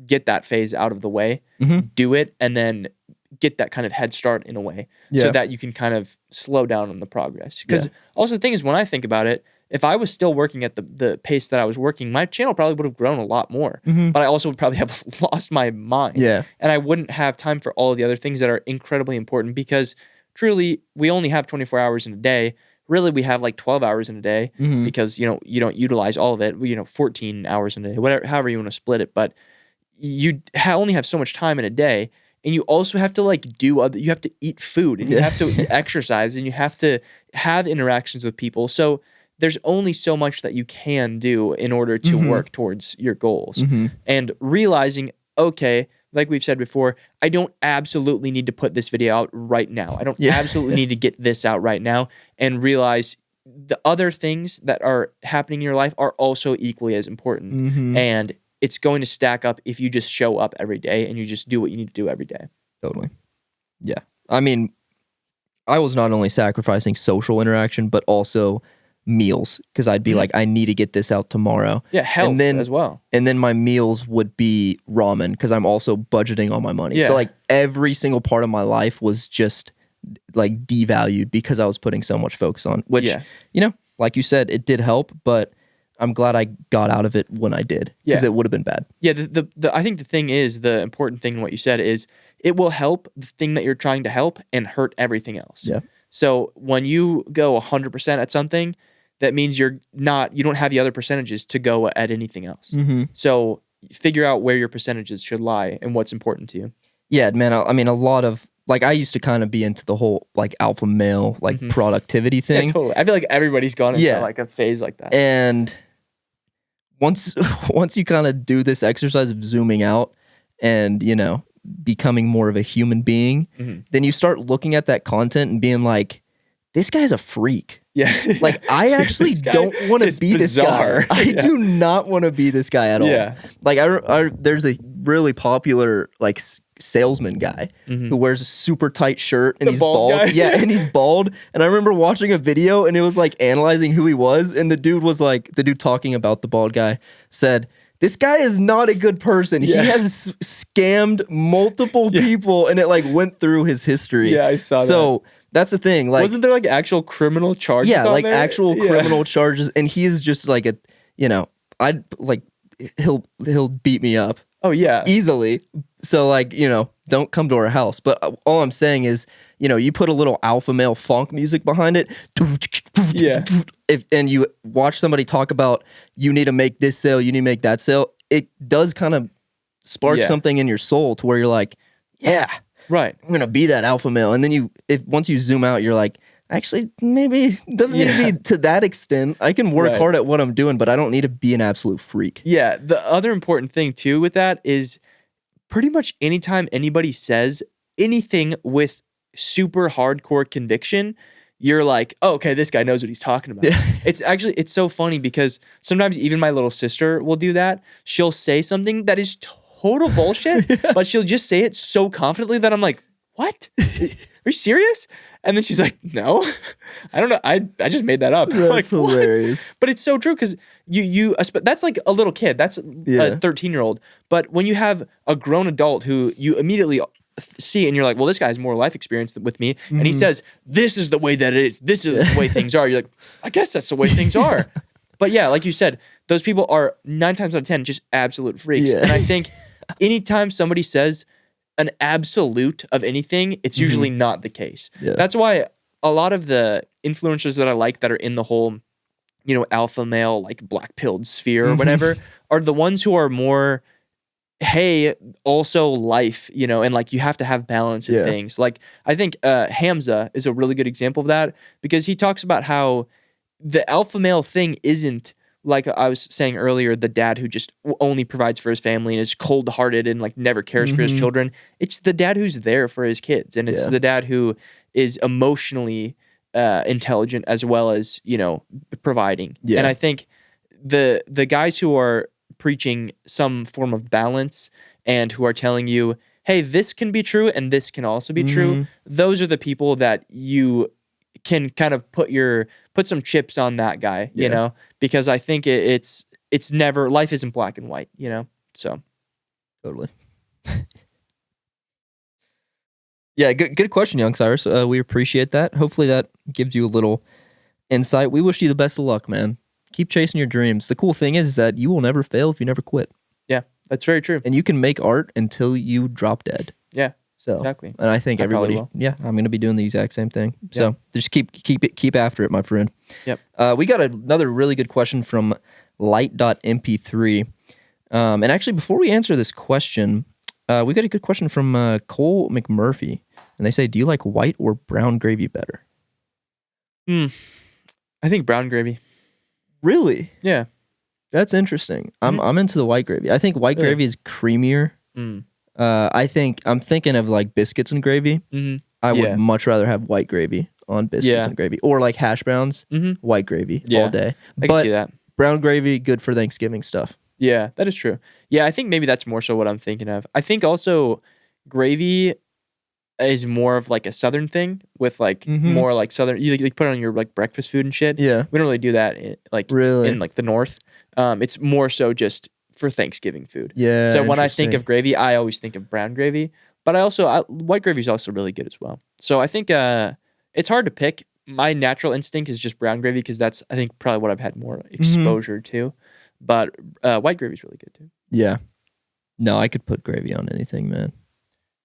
get that phase out of the way, do it, and then get that kind of head start in a way so that you can kind of slow down on the progress. Because also the thing is, when I think about it, if I was still working at the pace that I was working, my channel probably would have grown a lot more. But I also would probably have lost my mind. Yeah. And I wouldn't have time for all of the other things that are incredibly important, because truly we only have 24 hours in a day. Really, we have like 12 hours in a day because, you don't utilize all of it. 14 hours in a day, whatever, however you want to split it. But you only have so much time in a day. And you also have to you have to eat food, and you have to exercise, and you have to have interactions with people. So there's only so much that you can do in order to work towards your goals. And realizing, okay, like we've said before, I don't absolutely need to put this video out right now. I don't absolutely need to get this out right now, and realize the other things that are happening in your life are also equally as important. And it's going to stack up if you just show up every day and you just do what you need to do every day. Totally. Yeah. I mean, I was not only sacrificing social interaction, but also meals, because I'd be like, I need to get this out tomorrow. Yeah, health as well. And then my meals would be ramen, because I'm also budgeting on my money. Yeah. So every single part of my life was just devalued because I was putting so much focus on, which, like you said, it did help, but I'm glad I got out of it when I did, because it would have been bad. Yeah, I think the thing is, the important thing in what you said is, it will help the thing that you're trying to help and hurt everything else. Yeah. So when you go 100% at something, that means you don't have the other percentages to go at anything else. So figure out where your percentages should lie and what's important to you. Yeah, man. I mean, a lot of like I used to kind of be into the whole like alpha male like productivity thing. Yeah, totally. I feel like everybody's gone into like a phase like that. And once you kind of do this exercise of zooming out and, you know, becoming more of a human being, then you start looking at that content and being like, this guy's a freak. Yeah. Like, I actually don't want to be bizarre. this guy. I do not want to be this guy at all. Yeah. Like, there's a really popular, like, salesman guy who wears a super tight shirt and he's bald. Yeah, and he's bald. And I remember watching a video and it was, like, analyzing who he was. And the dude talking about the bald guy said, this guy is not a good person. Yeah. He has scammed multiple people and it, like, went through his history. Yeah, I saw that. So that's the thing. Like, wasn't there like actual criminal charges? Yeah, on like there? actual criminal charges, and he is just like a, you know, I'd like he'll beat me up. Oh yeah, easily. So like, you know, don't come to our house. But all I'm saying is, you know, you put a little alpha male funk music behind it. Yeah. And you watch somebody talk about you need to make this sale, you need to make that sale. It does kind of spark something in your soul to where you're like, yeah. Right. I'm gonna be that alpha male. And then once you zoom out, you're like, actually, maybe it doesn't need to be to that extent. I can work hard at what I'm doing, but I don't need to be an absolute freak. Yeah. The other important thing too with that is pretty much anytime anybody says anything with super hardcore conviction, you're like, oh, okay, this guy knows what he's talking about. Yeah. It's so funny because sometimes even my little sister will do that. She'll say something that is total bullshit, but she'll just say it so confidently that I'm like, what? Are you serious? And then she's like, no, I don't know. I just made that up. That's like, hilarious. What? But it's so true because that's like a little kid. That's a 13-year-old. But when you have a grown adult who you immediately see and you're like, well, this guy has more life experience with me. And he says, this is the way that it is. This is the way things are. You're like, I guess that's the way things are. But yeah, like you said, those people are 9 times out of 10 just absolute freaks. Yeah. And I think anytime somebody says an absolute of anything, it's usually not the case. Yeah. That's why a lot of the influencers that I like that are in the whole, you know, alpha male, like black pilled sphere or whatever, are the ones who are more, hey, also life, you know, and like you have to have balance in things. Like I think Hamza is a really good example of that because he talks about how the alpha male thing isn't, like I was saying earlier, the dad who just only provides for his family and is cold-hearted and like never cares for his children. It's the dad who's there for his kids, and it's the dad who is emotionally intelligent as well as, you know, providing. Yeah. And I think the guys who are preaching some form of balance and who are telling you, hey, this can be true and this can also be true, those are the people that you can kind of put some chips on that guy, you know, because I think it's never, life isn't black and white, you know, so. Totally. Yeah, good question, young Cyrus. We appreciate that. Hopefully that gives you a little insight. We wish you the best of luck, man. Keep chasing your dreams. The cool thing is that you will never fail if you never quit. Yeah, that's very true. And you can make art until you drop dead. Yeah. So exactly. And I think everybody, I'm going to be doing the exact same thing. Yeah. So just keep after it, my friend. Yep. We got another really good question from light.mp3. And actually, before we answer this question, we got a good question from Cole McMurphy. And they say, do you like white or brown gravy better? I think brown gravy. Really? Yeah. That's interesting. I'm into the white gravy. I think white gravy is creamier. I'm thinking of like biscuits and gravy. I would much rather have white gravy on biscuits and gravy, or like hash browns, white gravy all day. I can see that. Brown gravy, good for Thanksgiving stuff. Yeah, that is true. Yeah, I think maybe that's more so what I'm thinking of. I think also gravy is more of like a southern thing with like more like southern. You like put it on your like breakfast food and shit. Yeah, we don't really do that in like the north. It's more so just for Thanksgiving food. Yeah. So when I think of gravy, I always think of brown gravy. But white gravy is also really good as well. So I think it's hard to pick. My natural instinct is just brown gravy because that's, I think, probably what I've had more exposure to. But white gravy is really good too. Yeah. No, I could put gravy on anything, man.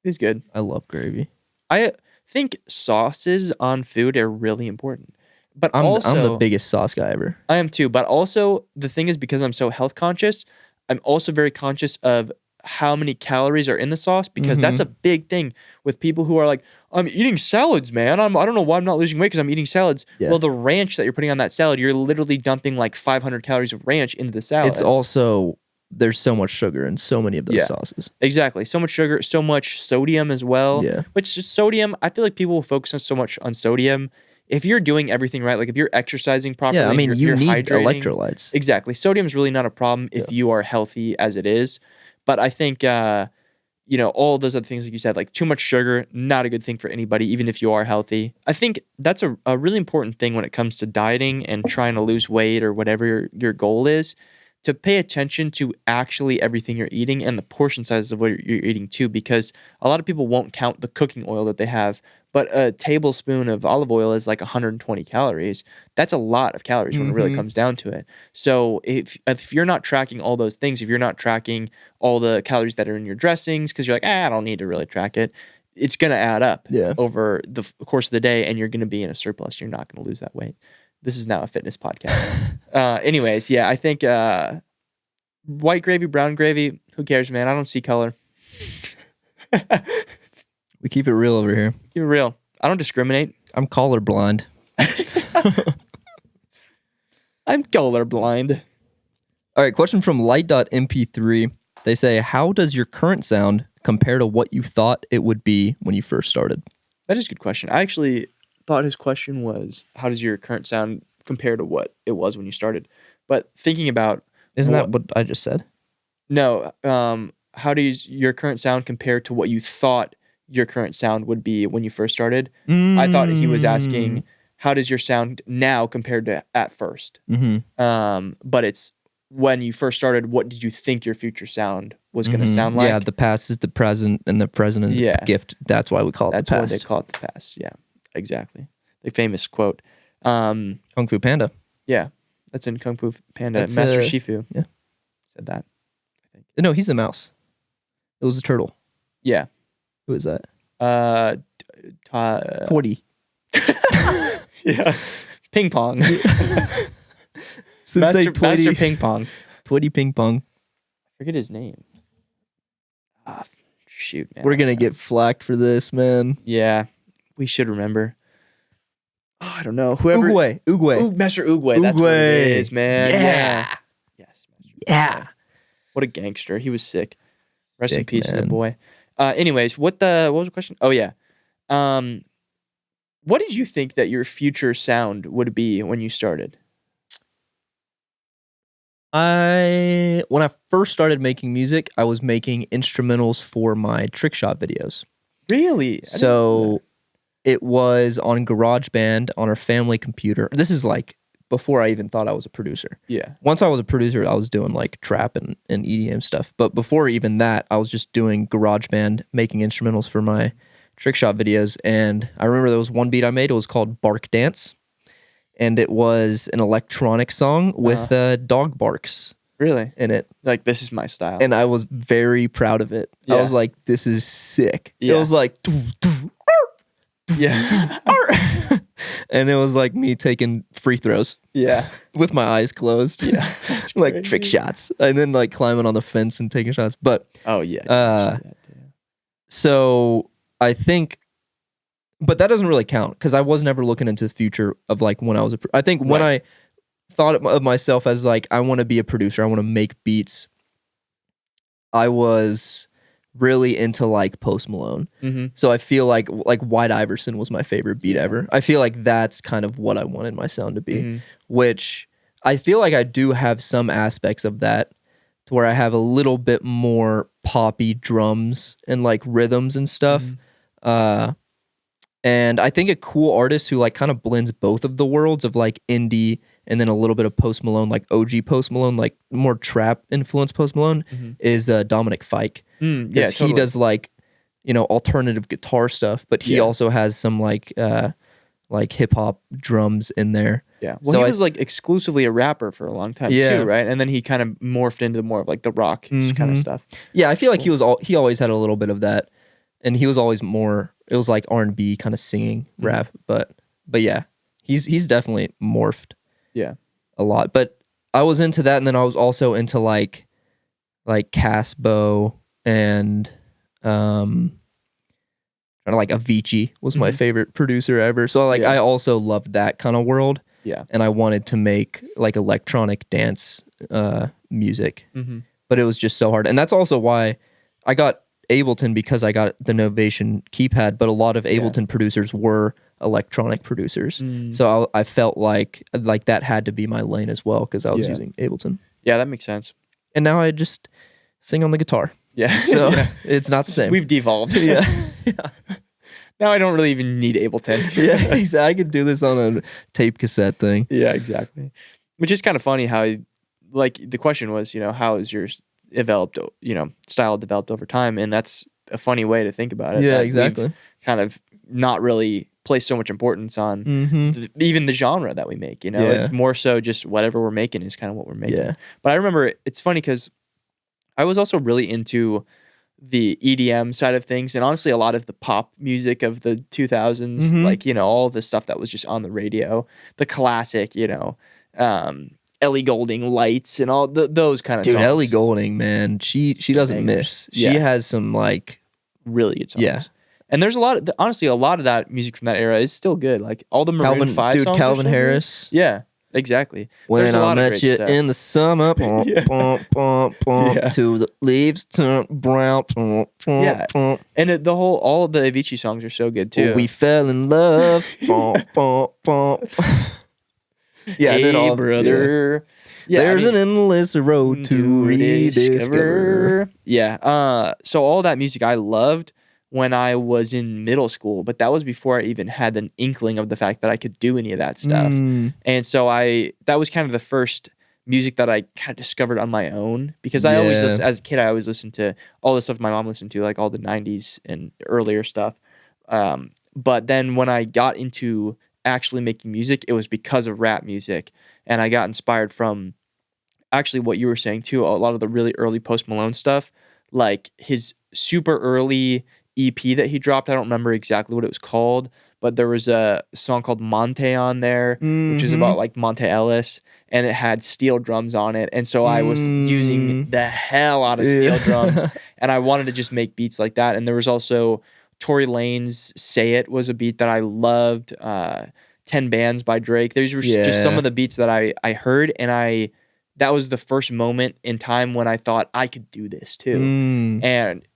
It's good. I love gravy. I think sauces on food are really important. But I'm the biggest sauce guy ever. I am too. But also, the thing is, because I'm so health conscious, I'm also very conscious of how many calories are in the sauce, because that's a big thing with people who are like, I'm eating salads, man. I don't know why I'm not losing weight because I'm eating salads. Yeah. Well, the ranch that you're putting on that salad, you're literally dumping like 500 calories of ranch into the salad. It's also, there's so much sugar in so many of those sauces. Exactly. So much sugar, so much sodium as well. Yeah. Which is sodium, I feel like people will focus on so much on sodium. If you're doing everything right, like if you're exercising properly, Yeah, I mean, you need hydrating, electrolytes. Exactly. Sodium is really not a problem if you are healthy as it is. But I think, all those other things, like you said, like too much sugar, not a good thing for anybody, even if you are healthy. I think that's a really important thing when it comes to dieting and trying to lose weight or whatever your goal is, to pay attention to actually everything you're eating and the portion sizes of what you're eating too, because a lot of people won't count the cooking oil that they have, but a tablespoon of olive oil is like 120 calories. That's a lot of calories when it really comes down to it. So if you're not tracking all those things, if you're not tracking all the calories that are in your dressings, because you're like, I don't need to really track it, it's going to add up over the course of the day, and you're going to be in a surplus. You're not going to lose that weight. This is now a fitness podcast. Anyways, I think white gravy, brown gravy, who cares, man? I don't see color. We keep it real over here. Keep it real. I don't discriminate. I'm colorblind. I'm colorblind. All right, question from light.mp3. They say, how does your current sound compare to what you thought it would be when you first started? That is a good question. I actually thought his question was, how does your current sound compare to what it was when you started? But thinking about... Isn't that what I just said? No. How does your current sound compare to what you thought your current sound would be when you first started? I thought he was asking, how does your sound now compared to at first? But it's when you first started, what did you think your future sound was going to sound like? Yeah, the past is the present, and the present is the gift. That's why we call it the past. That's why they call it the past. Yeah, exactly. The famous quote. Kung Fu Panda. Yeah, that's in Kung Fu Panda. That's, Master Shifu said that, I think. No, he's the mouse. It was a turtle. Yeah. Who is that? Twitty. Yeah. Ping Pong. Master Ping Pong. Twitty Ping Pong. Forget his name. Shoot, man. We're going to get flacked for this, man. Yeah. We should remember. Oh, I don't know. Whoever. Oogway. Master Oogway. That's what it is, man. Yeah. Yes. Yeah. What a gangster. He was sick. Rest in Sick, peace to the man. boy. Anyways, what was the question? Oh, yeah. What did you think that your future sound would be when you started? When I first started making music, I was making instrumentals for my trick shot videos. Really? So it was on GarageBand on our family computer. This is like before I even thought I was a producer. Yeah. Once I was a producer, I was doing like trap and EDM stuff. But before even that, I was just doing GarageBand, making instrumentals for my trick shot videos. And I remember there was one beat I made. It was called Bark Dance. And it was an electronic song with dog barks. Really? In it. Like, this is my style. And I was very proud of it. Yeah. I was like, this is sick. Yeah. It was like... Yeah. And it was like me taking free throws. Yeah. With my eyes closed. Yeah. Like crazy. trick shots. And then like climbing on the fence and taking shots. But oh yeah. So I think, but that doesn't really count because I was never looking into the future of like when I was I think when I thought of myself as like, I want to be a producer, I want to make beats, I was really into like Post Malone. Mm-hmm. So I feel like White Iverson was my favorite beat ever. I feel like that's kind of what I wanted my sound to be, which I feel like I do have some aspects of that to where I have a little bit more poppy drums and like rhythms and stuff. And I think a cool artist who like kind of blends both of the worlds of like indie and then a little bit of Post Malone, like OG Post Malone, like more trap influenced Post Malone is Dominic Fike. Yeah, totally. He does like, you know, alternative guitar stuff, but he also has some like hip hop drums in there. Yeah. Well, so he was like exclusively a rapper for a long time too, right? And then he kind of morphed into more of like the rock kind of stuff. Yeah, I feel like he always had a little bit of that, and he was always more. It was like R&B kind of singing rap, but yeah, he's definitely morphed. Yeah, a lot. But I was into that, and then I was also into like like Casbo and kind of like Avicii was my favorite producer ever. So like I also loved that kind of world. Yeah. And I wanted to make like electronic dance music. But it was just so hard. And that's also why I got Ableton, because I got the Novation keypad, but a lot of Ableton producers were electronic producers. So I felt like that had to be my lane as well, because I was using Ableton. Yeah, that makes sense. And now I just sing on the guitar. Yeah. So it's not the same. We've devolved. Yeah. Now I don't really even need Ableton. Yeah, exactly. I could do this on a tape cassette thing. Yeah, exactly. Which is kind of funny how, like, the question was, how is your style developed over time? And that's a funny way to think about it. Yeah, exactly. Kind of not really place so much importance on even the genre that we make. It's more so just whatever we're making is kind of what we're making. Yeah. But I remember it's funny because I was also really into the EDM side of things, and honestly a lot of the pop music of the 2000s, like all the stuff that was just on the radio, the classic Ellie Goulding, Lights, and all those kind of songs. Dude, Ellie Goulding, man, she doesn't miss. She has some like really good songs. Yeah. And there's honestly a lot of that music from that era is still good. Like all the Maroon 5 songs. Calvin Harris. Good. Yeah. Exactly. When I met you in the summer, to the leaves turn brown. And all of the Avicii songs are so good too. We fell in love. Yeah, hey, brother. Yeah, there's an endless road to rediscover. Yeah. So all that music I loved when I was in middle school, but that was before I even had an inkling of the fact that I could do any of that stuff. And so that was kind of the first music that I kind of discovered on my own, because I always listened, as a kid, I always listened to all the stuff my mom listened to, like all the 90s and earlier stuff. But then when I got into actually making music, it was because of rap music. And I got inspired from actually what you were saying too, a lot of the really early Post Malone stuff, like his super early EP that he dropped. I don't remember exactly what it was called, but there was a song called Monte on there, which is about like Monte Ellis, and it had steel drums on it. And so I was using the hell out of steel drums, and I wanted to just make beats like that. And there was also Tory Lanez Say It was a beat that I loved. 10 Bands by Drake. Those were just some of the beats that I heard, and that was the first moment in time when I thought I could do this too.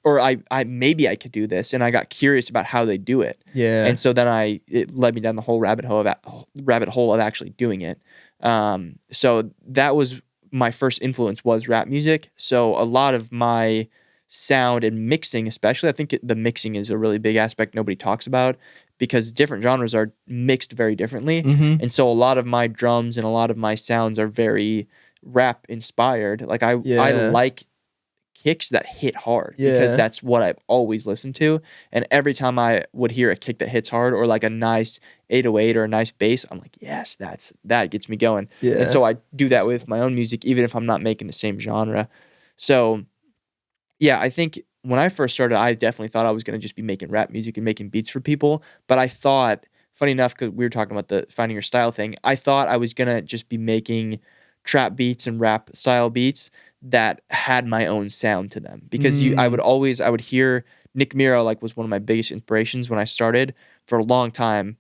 Or maybe I could do this, and I got curious about how they do it. Yeah. And so then it led me down the whole rabbit hole of actually doing it. So that was my first influence, was rap music. So a lot of my sound and mixing, especially, I think the mixing is a really big aspect nobody talks about, because different genres are mixed very differently. And so a lot of my drums and a lot of my sounds are very rap inspired. Like I like kicks that hit hard, because that's what I've always listened to. And every time I would hear a kick that hits hard, or like a nice 808 or a nice bass, I'm like, yes, that gets me going. And so I do that with my own music, even if I'm not making the same genre. So yeah, I think when I first started, I definitely thought I was going to just be making rap music and making beats for people. But I thought, funny enough, because we were talking about the finding your style thing, I thought I was going to just be making trap beats and rap style beats that had my own sound to them. Because I would hear Nick Mira, like, was one of my biggest inspirations when I started for a long time.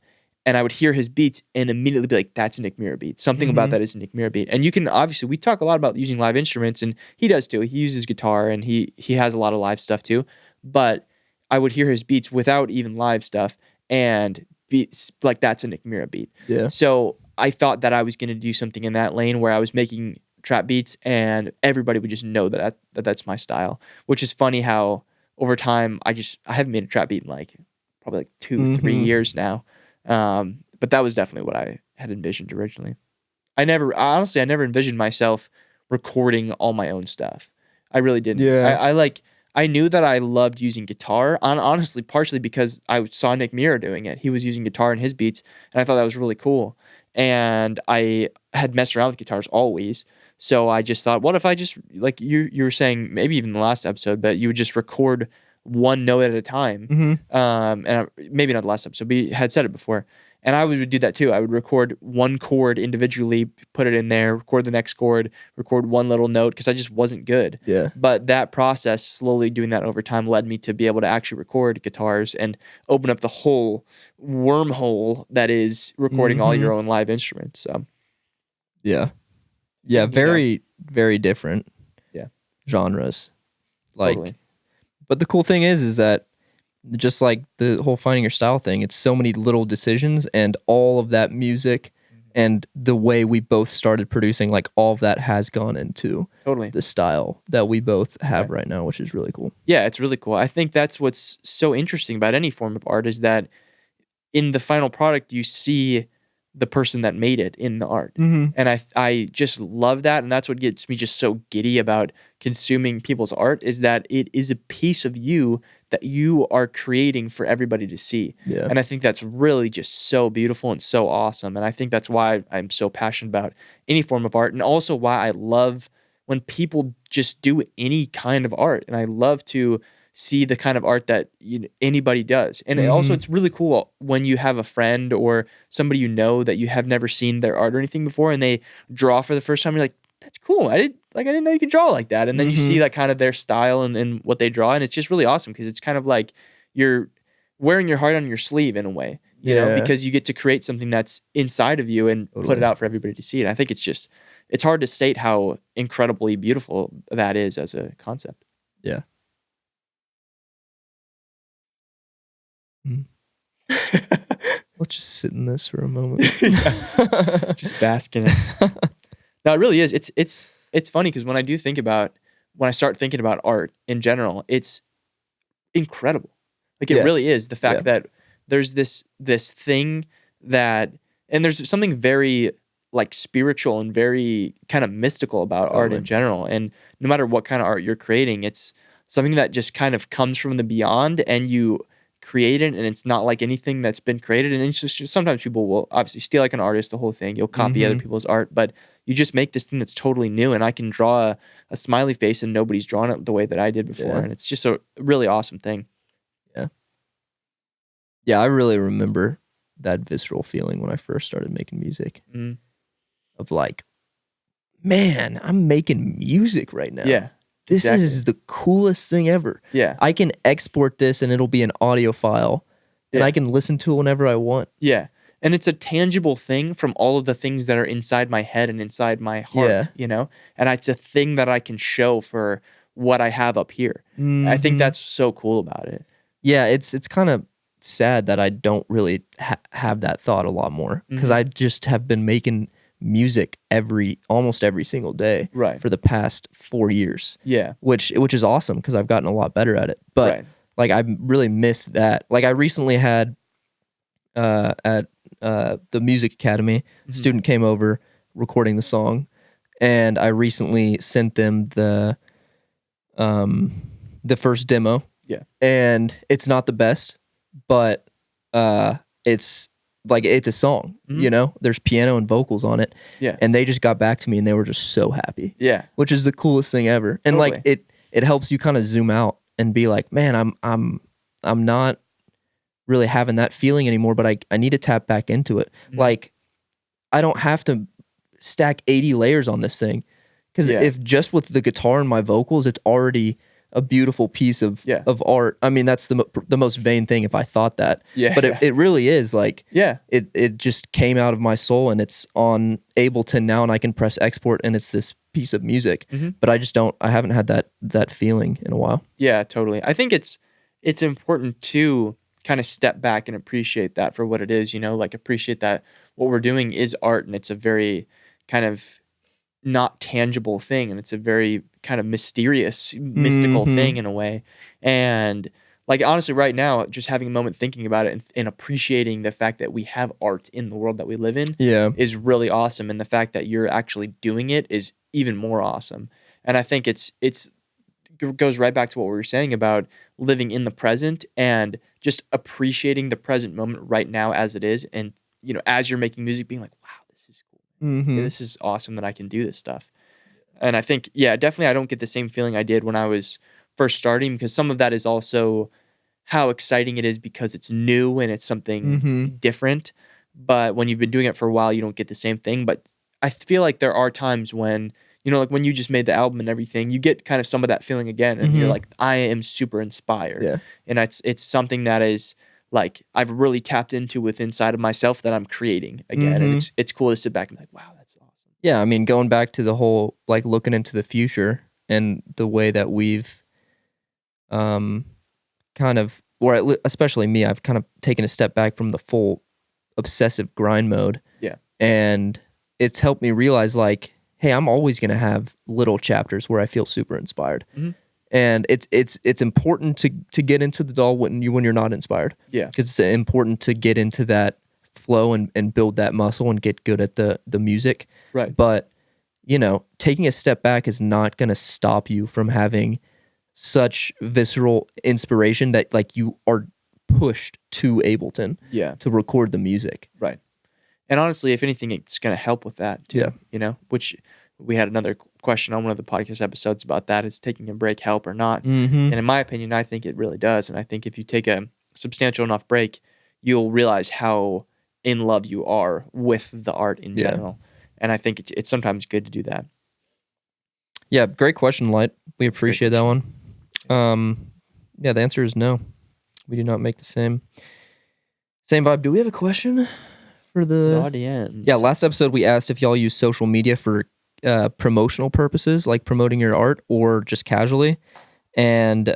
And I would hear his beats and immediately be like, that's a Nick Mira beat. Something about that is a Nick Mira beat. And you can obviously, we talk a lot about using live instruments, and he does too. He uses guitar, and he has a lot of live stuff too. But I would hear his beats without even live stuff and beats like, that's a Nick Mira beat. Yeah. So I thought that I was going to do something in that lane where I was making trap beats and everybody would just know that that's my style, which is funny how over time I haven't made a trap beat in like probably like 2-3 years now. But that was definitely what I had envisioned originally. I never envisioned myself recording all my own stuff. I really didn't. Yeah. I knew that I loved using guitar, honestly, partially because I saw Nick Mira doing it. He was using guitar in his beats, and I thought that was really cool. And I had messed around with guitars always. So I just thought, what if I just, like you were saying, maybe even the last episode, but you would just record one note at a time. And maybe not the last episode, but you had said it before. And I would do that too. I would record one chord individually, put it in there, record the next chord, record one little note because I just wasn't good. Yeah. But that process, slowly doing that over time, led me to be able to actually record guitars and open up the whole wormhole that is recording all your own live instruments. So, yeah, very, very different. Yeah. Genres, like, totally. But the cool thing is that just like the whole finding your style thing, it's so many little decisions, and all of that music and the way we both started producing, like all of that has gone into the style that we both have right now, which is really cool. Yeah, it's really cool. I think that's what's so interesting about any form of art is that in the final product, you see the person that made it in the art. And I just love that. And that's what gets me just so giddy about consuming people's art is that it is a piece of you that you are creating for everybody to see. Yeah. And I think that's really just so beautiful and so awesome. And I think that's why I'm so passionate about any form of art, and also why I love when people just do any kind of art. And I love to see the kind of art that anybody does. And also it's really cool when you have a friend or somebody you know that you have never seen their art or anything before, and they draw for the first time. You're like, that's cool. I didn't know you could draw like that. And then you see like kind of their style and what they draw, and it's just really awesome because it's kind of like you're wearing your heart on your sleeve in a way, you know, because you get to create something that's inside of you and put it out for everybody to see. And I think it's hard to state how incredibly beautiful that is as a concept. Yeah. Let's just sit in this for a moment. Just bask in it. No, it really is. It's funny because when I start thinking about art in general, it's incredible. Like it really is the fact that there's this thing that, and there's something very like spiritual and very kind of mystical about art in general. And no matter what kind of art you're creating, it's something that just kind of comes from the beyond, and you create it, and it's not like anything that's been created. And it's just sometimes people will obviously steal like an artist, the whole thing. You'll copy other people's art, but you just make this thing that's totally new. And I can draw a smiley face and nobody's drawn it the way that I did before. And it's just a really awesome thing. Yeah. Yeah, I really remember that visceral feeling when I first started making music of like, man, I'm making music right now. Yeah. This is the coolest thing ever. Yeah. I can export this and it'll be an audio file and I can listen to it whenever I want. Yeah. And it's a tangible thing from all of the things that are inside my head and inside my heart, you know? And it's a thing that I can show for what I have up here. I think that's so cool about it. Yeah, it's kind of sad that I don't really have that thought a lot more because I just have been making music almost every single day for the past 4 years. Yeah. Which is awesome because I've gotten a lot better at it. But like I really miss that. Like I recently had at the Music Academy, a student came over recording the song, and I recently sent them the first demo. Yeah. And it's not the best, but it's like it's a song, you know? There's piano and vocals on it. Yeah. And they just got back to me and they were just so happy. Yeah. Which is the coolest thing ever. And like it helps you kind of zoom out and be like, man, I'm not really having that feeling anymore, but I need to tap back into it. Like I don't have to stack 80 layers on this thing. Because if just with the guitar and my vocals, it's already a beautiful piece of art. I mean, that's the most vain thing if I thought that. But it really is like, it just came out of my soul and it's on Ableton now and I can press export and it's this piece of music. But I haven't had that feeling in a while. Yeah, totally. I think it's important to kind of step back and appreciate that for what it is, you know, like appreciate that what we're doing is art and it's a very kind of not tangible thing, and it's a very kind of mysterious, mystical thing in a way. And like honestly, right now, just having a moment thinking about it and appreciating the fact that we have art in the world that we live in is really awesome. And the fact that you're actually doing it is even more awesome. And I think it goes right back to what we were saying about living in the present and just appreciating the present moment right now as it is. And, you know, as you're making music, being like, wow, this is cool. Yeah, this is awesome that I can do this stuff. And I think, definitely I don't get the same feeling I did when I was first starting, because some of that is also how exciting it is because it's new and it's something different. but when you've been doing it for a while, you don't get the same thing. But I feel like there are times when, like when you just made the album and everything, you get kind of some of that feeling again, and you're like, I am super inspired. Yeah. And it's something that is like I've really tapped into with inside of myself that I'm creating again. And it's cool to sit back and be like, wow, that's awesome. Yeah, I mean, going back to the whole like looking into the future and the way that we've kind of, or especially me, I've kind of taken a step back from the full obsessive grind mode. Yeah. And it's helped me realize like, hey, I'm always going to have little chapters where I feel super inspired. And it's important to get into the DAW when you're not inspired. Yeah. Because it's important to get into that flow and build that muscle and get good at the music. Right. But, taking a step back is not going to stop you from having such visceral inspiration that like you are pushed to Ableton to record the music. Right. And honestly, if anything, it's going to help with that too. Yeah. Which we had another question on one of the podcast episodes about that. Is taking a break help or not? And in my opinion, I think it really does. And I think if you take a substantial enough break, you'll realize how in love you are with the art in general. And I think it's sometimes good to do that. Yeah, great question, Light. We appreciate that one. Yeah, the answer is no. We do not make the same vibe. Do we have a question for the audience? Yeah, last episode we asked if y'all use social media for promotional purposes, like promoting your art, or just casually. And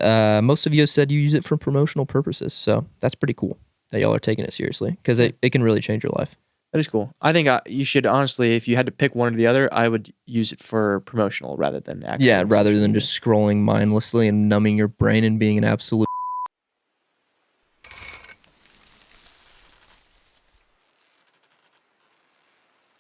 most of you said you use it for promotional purposes. So that's pretty cool that y'all are taking it seriously, because it can really change your life. That is cool. I think you should, honestly, if you had to pick one or the other, I would use it for promotional rather than actual. Yeah, rather than just scrolling mindlessly and numbing your brain and being an absolute